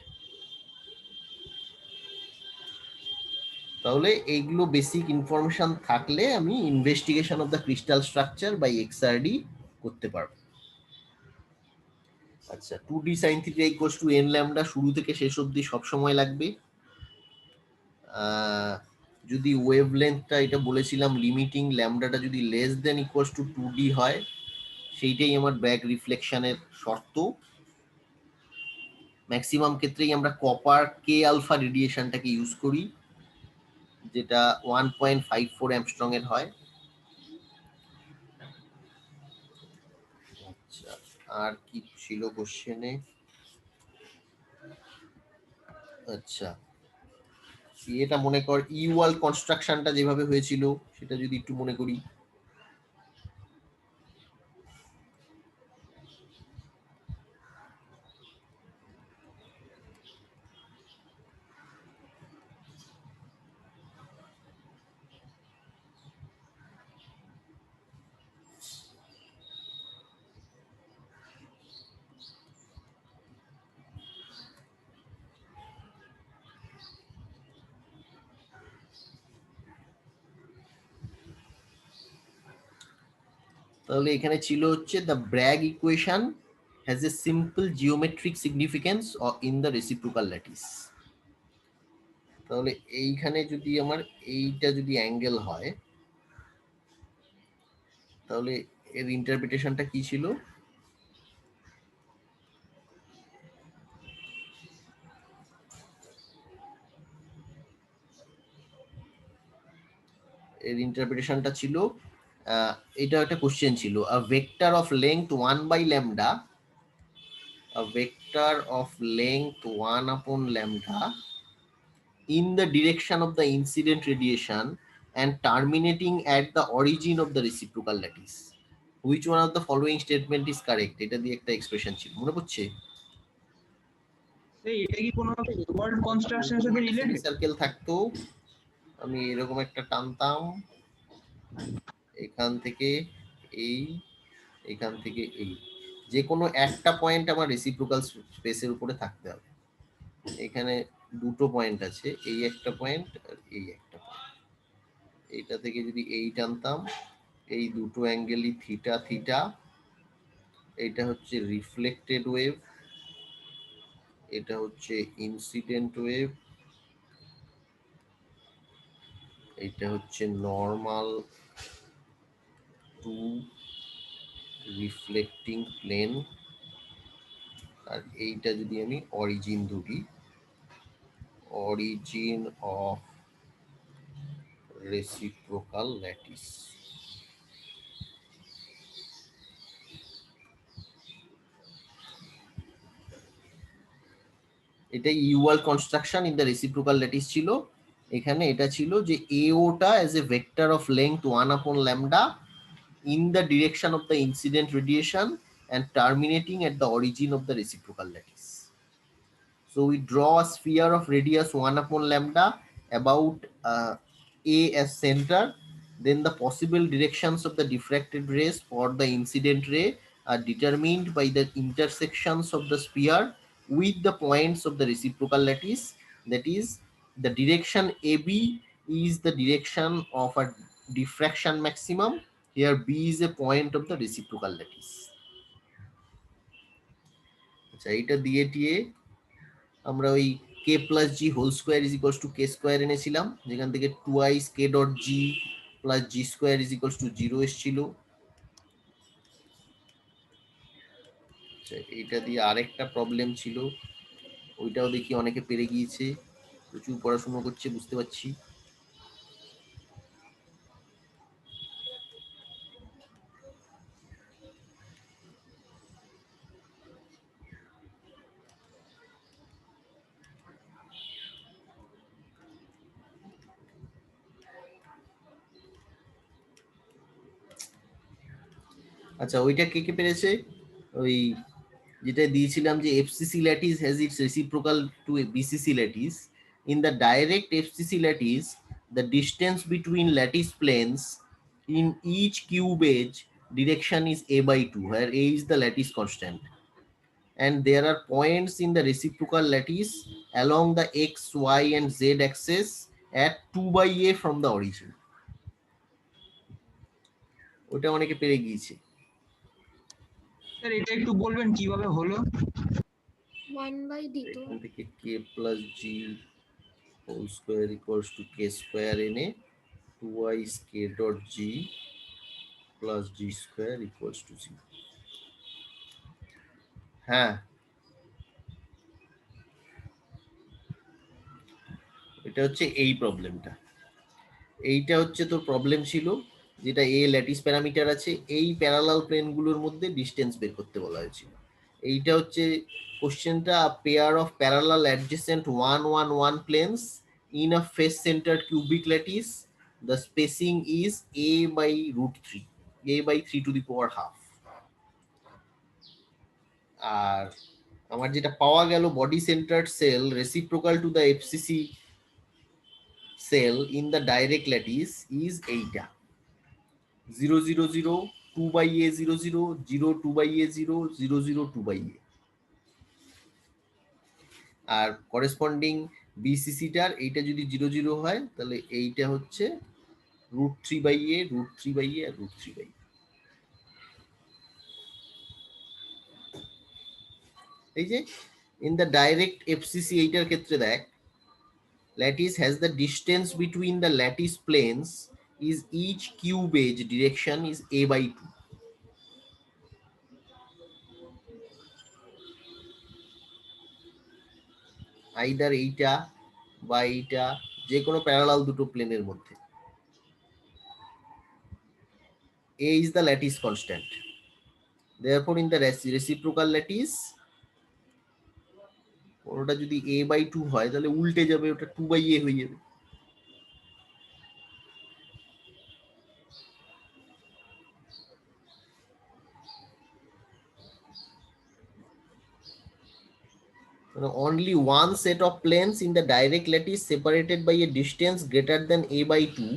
তাহলে এইগুলো বেসিক ইনফরমেশন থাকলে আমি investigation of the crystal structure by XRD করতে পারবো। আচ্ছা, 2d sin θ = n ল্যামডা শুরু থেকে শেষ অবধি সব সময় লাগবে। যদি ওয়েভলেন্থটা এটা বলেছিলাম লিমিটিং ল্যামডাটা যদি less than equals to 2d হয়, সেইটাই আমার ব্যাক রিফ্লেকশনের শর্ত। ম্যাক্সিমাম ক্ষেত্রেই আমরা কপার কে আলফা রেডিয়েশনটাকে ইউজ করি, যেটা 1.54 অ্যামস্ট্রং এর হয়। আচ্ছা, আর কি ছিল কোশ্চেনে? আচ্ছা, এটা মনে কর ইউয়াল কনস্ট্রাকশনটা যেভাবে হয়েছিল সেটা যদি একটু মনে করি। তাহলে এখানে ছিল হচ্ছে the brag equation has a simple geometric significance in the reciprocal lattice. তাহলে এইখানে যদি আমার এইটা যদি অ্যাঙ্গেল হয়, তাহলে এর ইন্টারপ্রিটেশনটা কি ছিল? এর ইন্টারপ্রিটেশনটা ছিল, এটা একটা কোশ্চেন ছিল, a vector of length 1/λ, a vector of length 1/λ in the direction of the incident radiation and terminating at the origin of the reciprocal lattice. Which one of the following statement is correct? এটা দিয়ে একটা expression ছিল, মনে পড়ছে? এটা কি কোনো word কনস্ট্রাকশনের সাথে রিলেটেড? সার্কেল থাকতো, আমি এরকম একটা টানতাম, এখান থেকে এই, এখান থেকে এই, যে কোনো একটা পয়েন্ট আমার রেসিপ্রোকাল স্পেসের উপরে থাকতে হবে। এখানে দুটো পয়েন্ট আছে, এই একটা পয়েন্ট আর এই একটা পয়েন্ট। এইটা থেকে যদি এই টানতাম, এই দুটো অ্যাঙ্গেলই থিটা থিটা। এইটা হচ্ছে রিফ্লেক্টেড ওয়েভ, এটা হচ্ছে ইনসিডেন্ট ওয়েভ, এটা হচ্ছে নর্মাল টু রিফ্লেক্টিং প্লেন, আর এইটা যদি আমি অরিজিন ধরি, অরিজিন অফ রেসিপ্রোকাল ল্যাটিস। এটা Ewald construction in the reciprocal lattice ছিল। এখানে এটা ছিল যে এওটা as a vector of length 1/λ in the direction of the incident radiation and terminating at the origin of the reciprocal lattice. So we draw a sphere of radius 1/λ about A as center. Then the possible directions of the diffracted rays for the incident ray are determined by the intersections of the sphere with the points of the reciprocal lattice. That is, the direction AB is the direction of a diffraction maximum. Here B is a point of the reciprocal lattice. আচ্ছা, এটা দিয়ে টিয়ে আমরা ওই k K plus G whole square is equals to K square এনেছিলাম, যেখান থেকে twice K dot G plus G square is equals to 0 এসেছিল। এইটা দিয়ে আরেকটা প্রবলেম ছিল, ওইটাও দেখি অনেকে পেরে গিয়েছে, প্রচুর পড়াশোনা করছে বুঝতে পারছি। আচ্ছা ওইটা কে কে পেরেছে? ওই যেটা দিয়েছিলাম যে FCC lattice has its reciprocal to BCC lattice. In the direct FCC lattice the distance between lattice planes in each cube edge direction is a by 2, where a is the lattice constant, and there are points in the reciprocal lattice along the x, y and z axis at 2 by a from the origin. ওটা অনেকে পেরে গিয়েছে। Sir এটা একটু বলবেন কিভাবে হলো? 1/d তো এখান থেকে k plus g whole square equals to k square na 2y k dot g plus g square equals to 0. হ্যাঁ এটা হচ্ছে এই প্রবলেমটা, এইটা হচ্ছে তোর প্রবলেম ছিল, যেটা এ ল্যাটিস প্যারামিটার আছে, এই প্যারালাল প্লেনগুলোর মধ্যে ডিসটেন্স বের করতে বলা হয়েছিল। এইটা হচ্ছে কোশ্চেনটা, pair of parallel adjacent 1 1 1 planes in a face centre cubic lattice, the spacing is a by √3, a by 3 to the power half। আর আমার যেটা পাওয়া গেল, body centred cell reciprocal to the FCC cell in the direct lattice is এইটা 0 0 0 2 by a 0 0 0 2 by a 0 0 0 2 by a। R corresponding বিসিসিটার এইটা যদি 0 0 হয় তাহলে এইটা হচ্ছে √3 by a √3 by a R √3 by a। এই যে ইন দ্য ডাইরেক্ট এফসিসি এইটার ক্ষেত্রে দেখ, lattice has the distance between the lattice planes is each cube edge direction is a by 2। Either এইটা বা এইটা, যে কোনো প্যারালাল দুটো প্লেনের মধ্যে। a is the lattice constant, therefore in the reciprocal lattice ওটা যদি a by 2 হয় তাহলে উল্টে যাবে, ওটা 2 by a হয়ে যাবে। Only one set of planes in the direct lattice separated by a distance greater than a by 2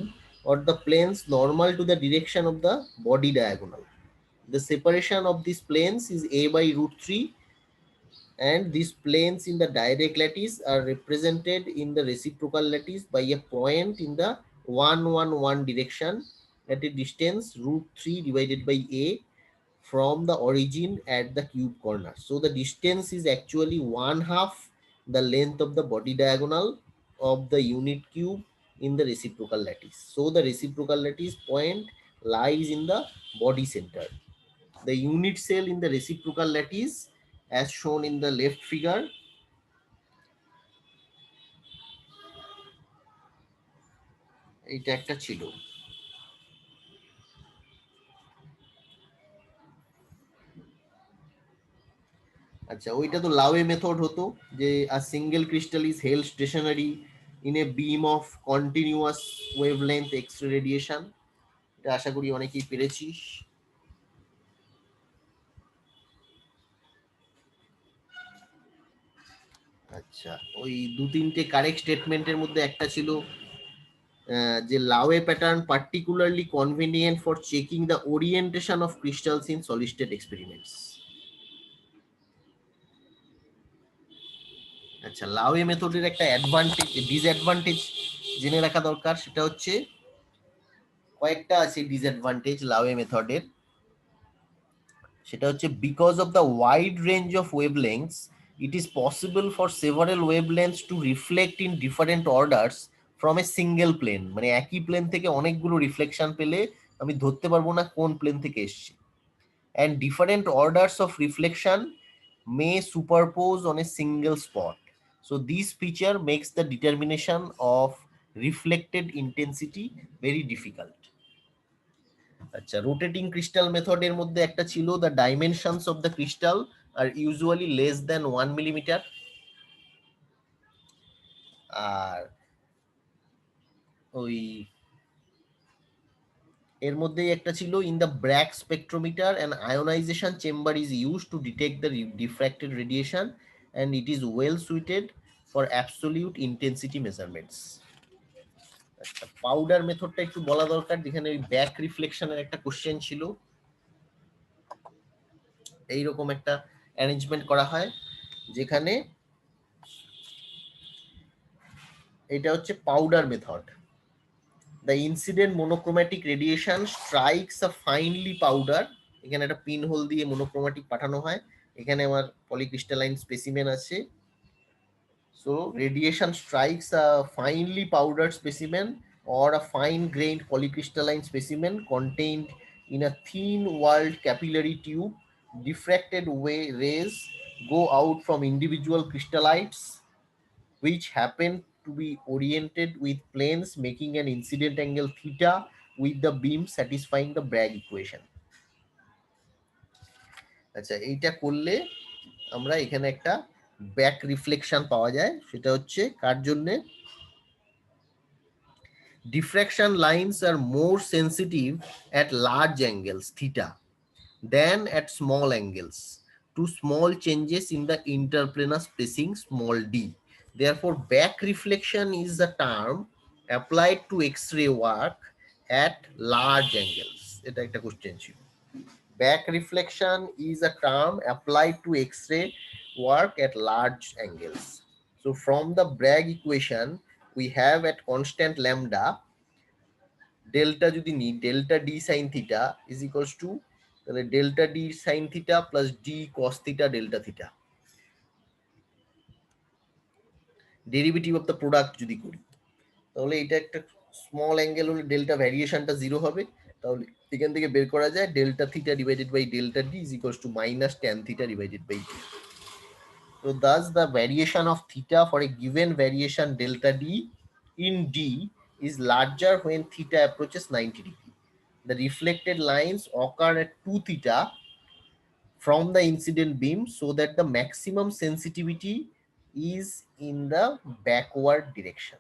or the planes normal to the direction of the body diagonal. The separation of these planes is a by √3, and these planes in the direct lattice are represented in the reciprocal lattice by a point in the 1 1 1 direction at a distance √3 divided by a from the origin at the cube corner. So the distance is actually 1/2 the length of the body diagonal of the unit cube in the reciprocal lattice. So the reciprocal lattice point lies in the body center. The unit cell in the reciprocal lattice as shown in the left figure এটা একটা ছিল। আচ্ছা ওইটা তো লাওয়ে method হতো, যে a single crystal is held stationary in a beam of continuous wavelength X ray radiation. এটা আশা করি অনেকেই পেরেছিস। আচ্ছা ওই দু তিনটে কারেক্ট স্টেটমেন্টের মধ্যে একটা ছিল যে Laue pattern particularly convenient for checking the orientation of crystals in solid state experiments. আচ্ছা লাওয়ে মেথডের একটা অ্যাডভান্টেজ ডিসঅ্যাডভান্টেজ জেনে রাখা দরকার, সেটা হচ্ছে কয়েকটা আছে ডিসঅ্যাডভান্টেজ লাওয়ে মেথডের। সেটা হচ্ছে because of the wide range of wavelengths it is possible for several wavelengths to reflect in different orders from a single plane, মানে একই প্লেন থেকে অনেকগুলো রিফ্লেকশন পেলে আমি ধরতে পারবো না কোন প্লেন থেকে এসেছে, and different orders of reflection may superpose on a single spot. So this feature makes the determination of reflected intensity very difficult. আচ্ছা, রোটেটিং ক্রিস্টাল মেথডের মধ্যে একটা ছিল, the dimensions of the crystal are usually less than 1 millimetre. আর ওই এর মধ্যেই একটা ছিল, in the Bragg spectrometer and ionisation chamber is use to detect the diffracted radiation and it is well suited for absolute intensity measurements. আচ্ছা, powder মেথডটা একটু বলা দরকার, যেখানে ওই ব্যাক রিফ্লেকশনের একটা কোশ্চেন ছিল। এইরকম একটা অ্যারেঞ্জমেন্ট করা হয়, যেখানে এটা হচ্ছে powder method. The incident monochromatic radiation strikes a finely powder, এখানে একটা পিন হোল দিয়ে মনোক্রোমাটিক পাঠানো হয়, এখানে আমার পলিক্রিস্টালাইন স্পেসিমেন আছে। So radiation strikes a finely powdered specimen or a fine grained polycrystalline specimen contained in a thin walled capillary tube. Diffracted rays go out from individual crystallites which happen to be oriented with planes making an incident angle theta with the beam satisfying the Bragg equation. আচ্ছা, এইটা করলে আমরা এখানে একটা back reflection পাওয়া যায়, সেটা হচ্ছে কার জন্য? Diffraction lines are more sensitive at large angles theta than at small angles to small changes in the interplanar spacing small d. Therefore, back reflection is a term applied to X-ray work at large angles. এটা একটা question ছিল। Back reflection is a term applied to X-ray work at large angles. So from the Bragg equation, we have at constant lambda, delta যদি নি, delta d sin theta is equals to তাহলে delta d sin theta plus d cos theta delta theta। Derivative of the product যদি করি, তাহলে এটা একটা small angle হলে delta ভ্যারিয়েশনটা 0 হবে, তাহলে এখান থেকে বের করা যায় delta theta divided by delta D is equals to minus tan theta divided by D. So thus the variation of theta for a given variation delta d in d is larger when theta approaches 90 degree. The reflected lines occur at 2 theta from the incident beam so that the maximum sensitivity is in the backward direction.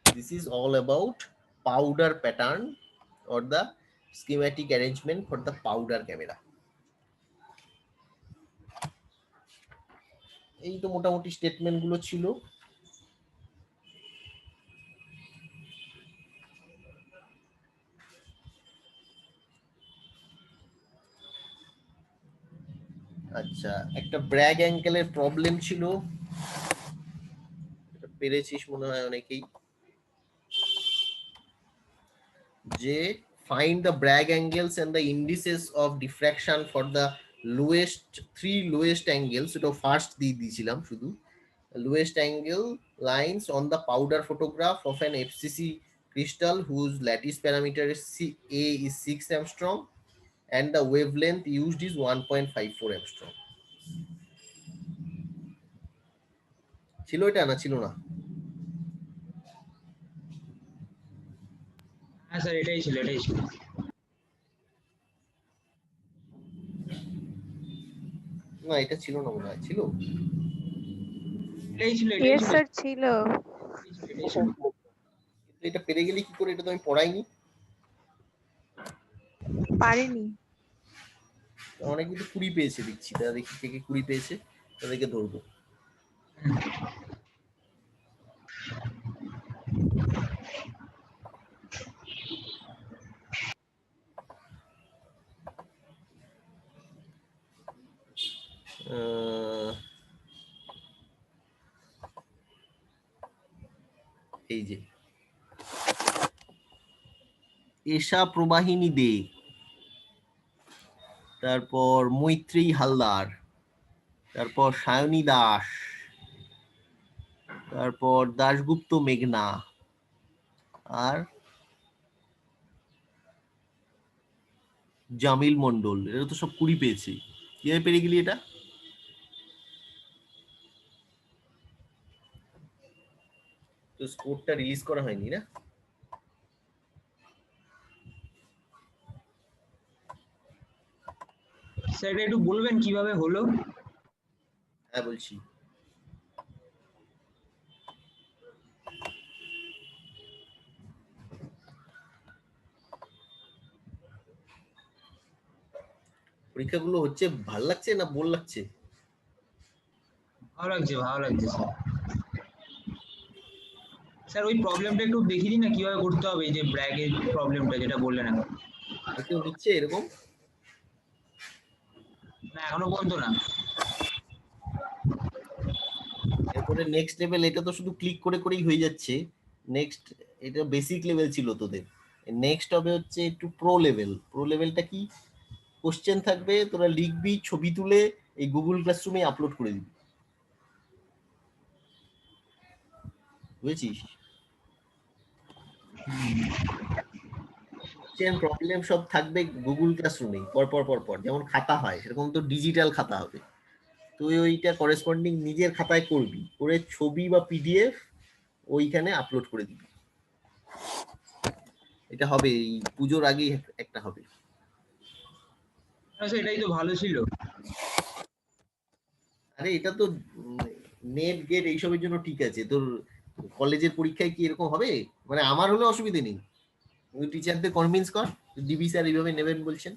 This is all about powder pattern or the schematic arrangement for the powder camera. এই তো মোটামুটি statement গুলো ছিল। আচ্ছা, একটা brag অ্যাঙ্গেলের problem ছিল, এটা পেরেছিস মনে হয় অনেকেই, যে find the Bragg angles and the indices of diffraction for the three lowest angles, এটা ফার্স্ট দিয়ে দিয়েছিলাম শুধু, lowest angle lines on the powder photograph of an FCC crystal whose lattice parameter is A is 6 angstrom and the wavelength used is 1.54 angstrom. ছিল এটা না ছিল না? হ্যাঁ স্যার, এটাই ছিল। না, এটা ছিল না মনে হয়, ছিল? Yes sir, ছিল। এটা পেরে গেলি কি করে? এটা তো আমি পড়াইনি। পারিনি। অনেক কিন্তু 20 পেয়েছে দেখছি, তারা দেখি কে কে 20 পেয়েছে, তাদেরকে ধরবো। এই যে এশা প্রবাহিনী দে, তারপর মৈত্রী হালদার, তারপর সায়নী দাস, তারপর দাশগুপ্ত মেঘনা, আর জামিল মন্ডল। এরা তো সব 20 পেয়েছে। কিভাবে পেরে গেলি এটা? তো স্কোরটা রিলিজ করা হয়নি না? স্যার এটা একটু বলবেন কিভাবে হলো? হ্যাঁ বলছি। পরীক্ষাগুলো হচ্ছে ভাল লাগছে না বোর লাগছে? ভালো লাগছে স্যার। স্যার ওই প্রবলেমটা একটু দেখিয়ে দিন না কিভাবে করতে হবে, এই যে ব্র্যাকের প্রবলেমটা যেটা বললেন এখন। আর কেউ দিচ্ছে এরকম? না এখনো পর্যন্ত না। এরপরে নেক্সট লেভেল, এটা তো শুধু ক্লিক করে করেই হয়ে যাচ্ছে। নেক্সট, এটা বেসিক লেভেল ছিল তোদের। নেক্সট হবে হচ্ছে একটু প্রো লেভেল। প্রো লেভেলটা কি? কোশ্চেন থাকবে, তোরা লিখবি, ছবি তুলে এই গুগল ক্লাসরুমে আপলোড করে দিবি। বুঝেছিস? প্রবলেম সব থাকবে গুগল ক্লাসরুমে পর পর পর পর, যেমন খাতা হয় সেরকম তো ডিজিটাল খাতা হবে। তুই ওইটা করেসপন্ডিং নিজের খাতায় করবি, করে ছবি বা পিডিএফ ওইখানে আপলোড করে দিবি। এটা হবে এই পুজোর আগেই একটা হবে। আচ্ছা এটাই তো ভালো ছিল। আরে এটা তো নেট গেট এইসবের জন্য ঠিক আছে। তোর কলেজের পরীক্ষায় কি এরকম হবে? মানে আমার হলে অসুবিধে নেই, তুই টিচারদের কনভিন্স কর, ডিবি স্যার এইভাবে নেবেন বলছেন।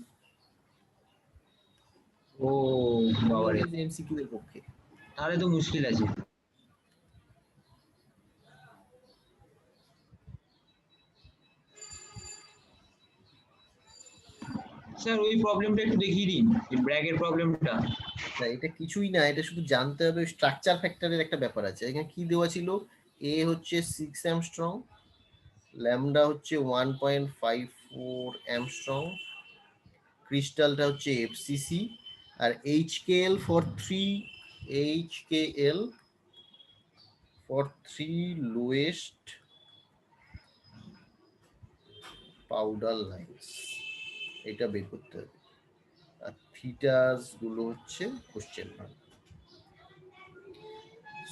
ও বাবারে, এমসিকিউ এর পক্ষে। তাহলে তো মুশকিল আছে। স্যার ওই প্রবলেমটা একটু দেখিয়ে দিন, এই ব্র্যাকের প্রবলেমটা। না এটা কিছুই না, এটা শুধু জানতে হবে স্ট্রাকচার ফ্যাক্টরের একটা ব্যাপার আছে। এখানে কি দেওয়া ছিল? এ হচ্ছে 6 অ্যামস্ট্রং, ল্যামডা হচ্ছে 1.54 অ্যামস্ট্রং, ক্রিস্টালটা হচ্ছে এফসিসি, আর HKL for 3 lowest powder lines, এটা বের করতে হবে। আর থিটাস গুলো হচ্ছে question mark.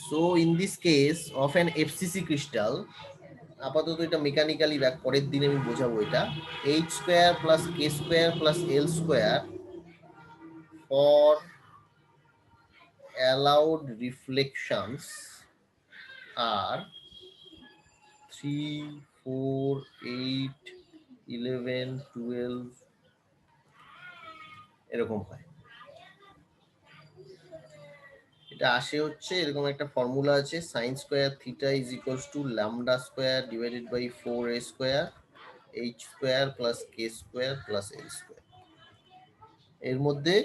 So in this case of an FCC crystal, আপাতত এটা মেকানিক্যালি দেখ, পরের দিন আমি বোঝাবো এটা। H square plus K square plus L square for allowed reflections are 3, 4, 8, 11, 12 এরকম হয়। এটা আসে হচ্ছে এরকম একটা ফর্মুলা আছে, sine square theta is equals to lambda square divided by 4a square H square plus K square plus L square. এর মধ্যে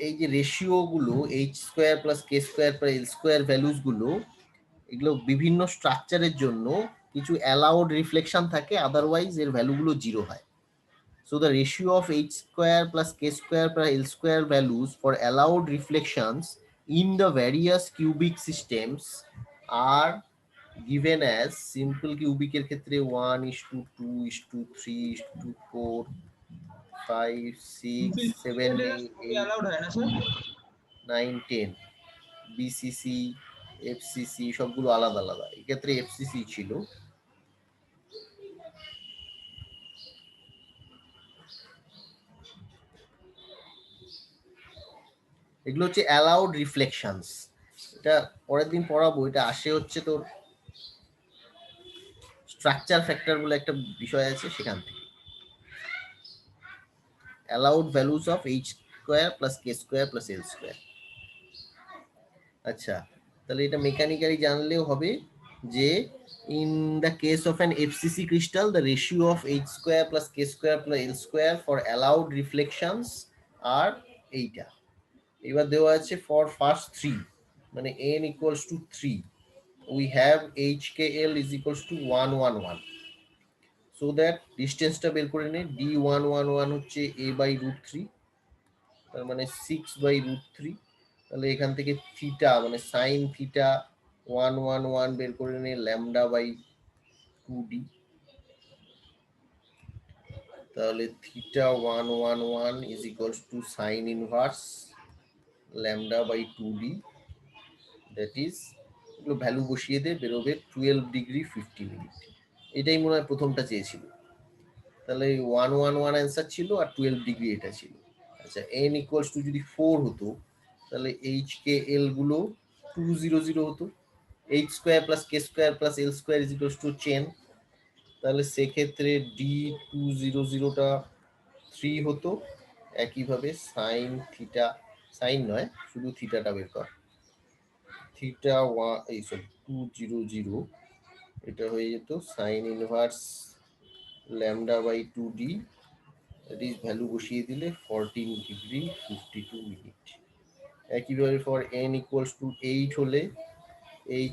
এই যে রেশিও গুলো এইচ স্কোয়ার প্লাস কে স্কোয়ার প্লাস এল স্কোয়ার ভ্যালুস গুলো, এগুলো বিভিন্ন স্ট্রাকচারের জন্য কিছু অ্যালাউড রিফ্লেকশন থাকে, আদারওয়াইজ এর ভ্যালুগুলো জিরো হয়। So the ratio of h square plus k square plus l square values for allowed reflections in the various cubic systems are given as simple cubic এর ক্ষেত্রে 1:2:3:4 5 6 7 8 অ্যালাউড হয় না sir? 9 10 BCC FCC সবগুলো আলাদা আলাদা। এক্ষেত্রে FCC ছিল। এগুলো হচ্ছে অ্যালাউড রিফ্লেকশনস। এটা পরের দিন পড়াবো। এটা আসে হচ্ছে তোর স্ট্রাকচার ফ্যাক্টর বলে একটা বিষয় আছে, সেখান থেকে। Allowed values of h square plus K square plus L square. আচ্ছা, তাহলে এটা মেকানিক্যালি জানলেও হবে যে in the case of an FCC crystal the ratio of h square plus K square plus L square for allowed reflections আর এইটা। এবার দেওয়া আছে ফর ফার্স্ট 3, মানে n equals to 3, we have HKL is equals to 1 1 1, so that ডিস্টেন্সটা বের করে নে। D1 1 1 হচ্ছে a by root 3, তার মানে 6/√3। তাহলে এখান থেকে থিটা মানে সাইন থিটা 111 বের করে নিয়ে λ/2d। তাহলে theta 111 is equals two sign inverse λ/2d, that is, এগুলো ভ্যালু বসিয়ে দিয়ে বেরোবে 12°50'। এটাই মনে হয় প্রথমটা চেয়েছিল। তাহলে 111 অ্যান্সার ছিল আর 12° এটা ছিল। আচ্ছা, n ইকুয়ালস টু যদি 4 হতো তাহলে HKL গুলো 200 হতো, h² + k² + l² is equals two 10। তাহলে সেক্ষেত্রে D200টা 3 হতো। একইভাবে সাইন থিটা, সাইন নয় শুধু থিটাটা বের কর, থিটা 200 এটা হয়ে যেত sign inverse λ/2d, that is value বসিয়ে দিলে 14°52'। একইভাবে ফর n ইকুয়ালস টু 8 হলে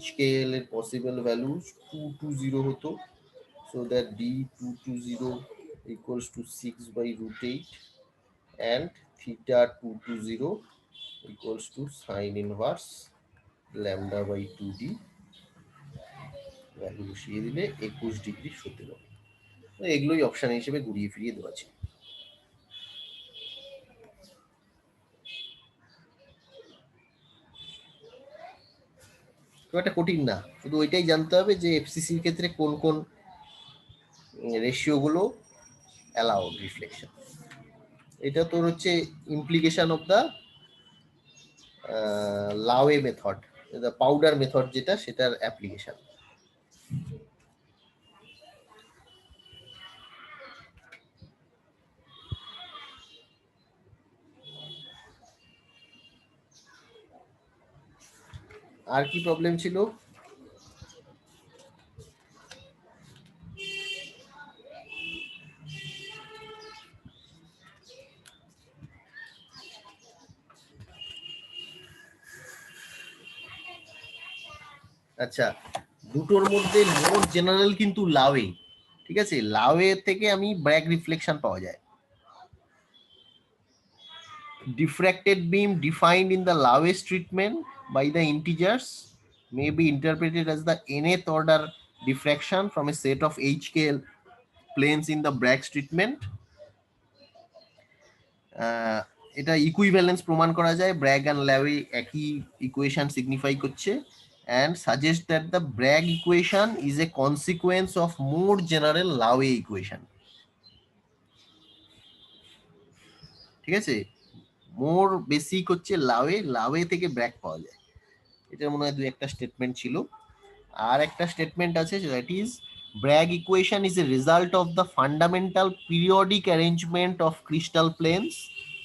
HKL এর পসিবল ভ্যালু 220 হতো, so that D220 equals to 6/√8 and theta 220 equals to sin inverse λ/2d, value বসিয়ে দিলে 21°17। এগুলোই অপশন হিসেবে ঘুরিয়ে ফিরিয়ে দেওয়া ছিল। খুব একটা কঠিন না, শুধু ওইটাই জানতে হবে যে এফসিসির ক্ষেত্রে কোন কোন রেশিও গুলো অ্যালাউড রিফ্লেকশন। এটা তোর হচ্ছে implication of the Laue method, the powder method যেটা, সেটার অ্যাপ্লিকেশন। আর কি প্রবলেম ছিল? আচ্ছা, দুটোর মধ্যে মোর জেনারেল কিন্তু লাওয়ে, ঠিক আছে, লাওয়ে থেকে আমি ব্র্যাগ রিফ্লেকশন পাওয়া যায়। Diffracted beam defined in the Lawes treatment by the integers may be interpreted as the nth order diffraction from a set of HKL planes in the Bragg's treatment. এটা equivalence প্রমাণ করা যায়, brag and লাওয়ে একই equation signify করছে, and suggest that the Bragg equation is a consequence of more general Laue equation. ঠিক আছে, মোর basic হচ্ছে লাওয়ে, লাওয়ে থেকে ব্র্যাগ পাওয়া যায়। এটা মনে হয় দুই একটা স্টেটমেন্ট ছিল। আর একটা স্টেটমেন্ট আছে, that is Bragg equation is a result of the fundamental periodic arrangement of crystal planes,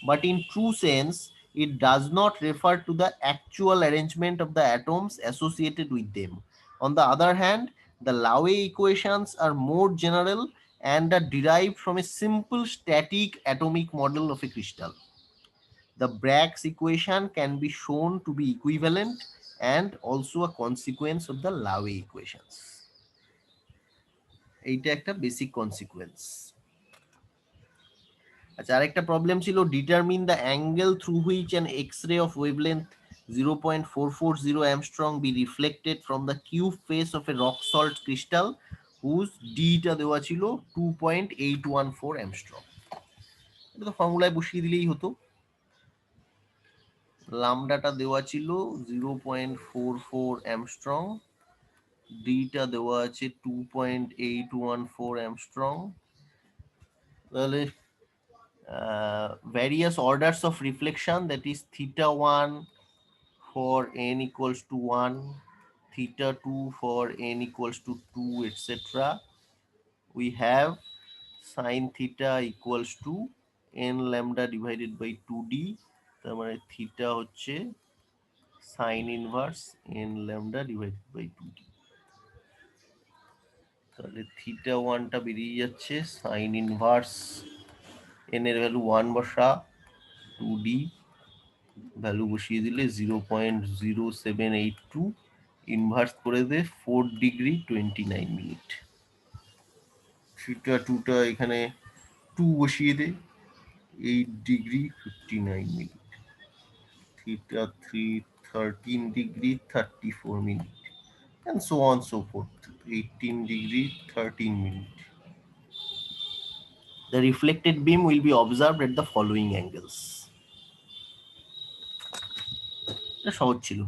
but in true sense it does not refer to the actual arrangement of the atoms associated with them. On the other hand, the Laue equations are more general and are derived from a simple static atomic model of a crystal. The Bragg's equation can be shown to be equivalent and also a consequence of the Laue equations. এইটা একটা basic consequence. আচ্ছা, আরেকটা problem ছিল, determine the angle through which an X-ray of wavelength 0.440 angstrom be reflected from the cube face of a rock salt crystal whose data দেওয়া ছিল 2.814 Armstrong. এটা তো ফর্মুলায় বসিয়ে দিলেই হতো। লামডাটা দেওয়া ছিল 0.44 অ্যামস্ট্রং, ডিটা দেওয়া আছে 2.814 অ্যামস্ট্রং। তাহলে various orders of reflection, that is theta 1 for n equals to 1, theta 2 for n equals to 2, etc. We have sin theta equals to n lambda divided by 2d, তার মানে theta হচ্ছে sin inverse n lambda divided by 2d। তাহলে theta 1 টা বেরিয়ে যাচ্ছে sin inverse, n এর value 1 বসা, 2d value বসিয়ে দিলে 0.0782, ইনভার্স করে দে 4°29'। থিটা 2টা এখানে 2 বসিয়ে দে, 8 degree 59 minute. Theta 3 13 degree 34 minute, and so on so forth. 18 degree 13 minute. The reflected beam will be observed at the following angles. এটা সহজ ছিল।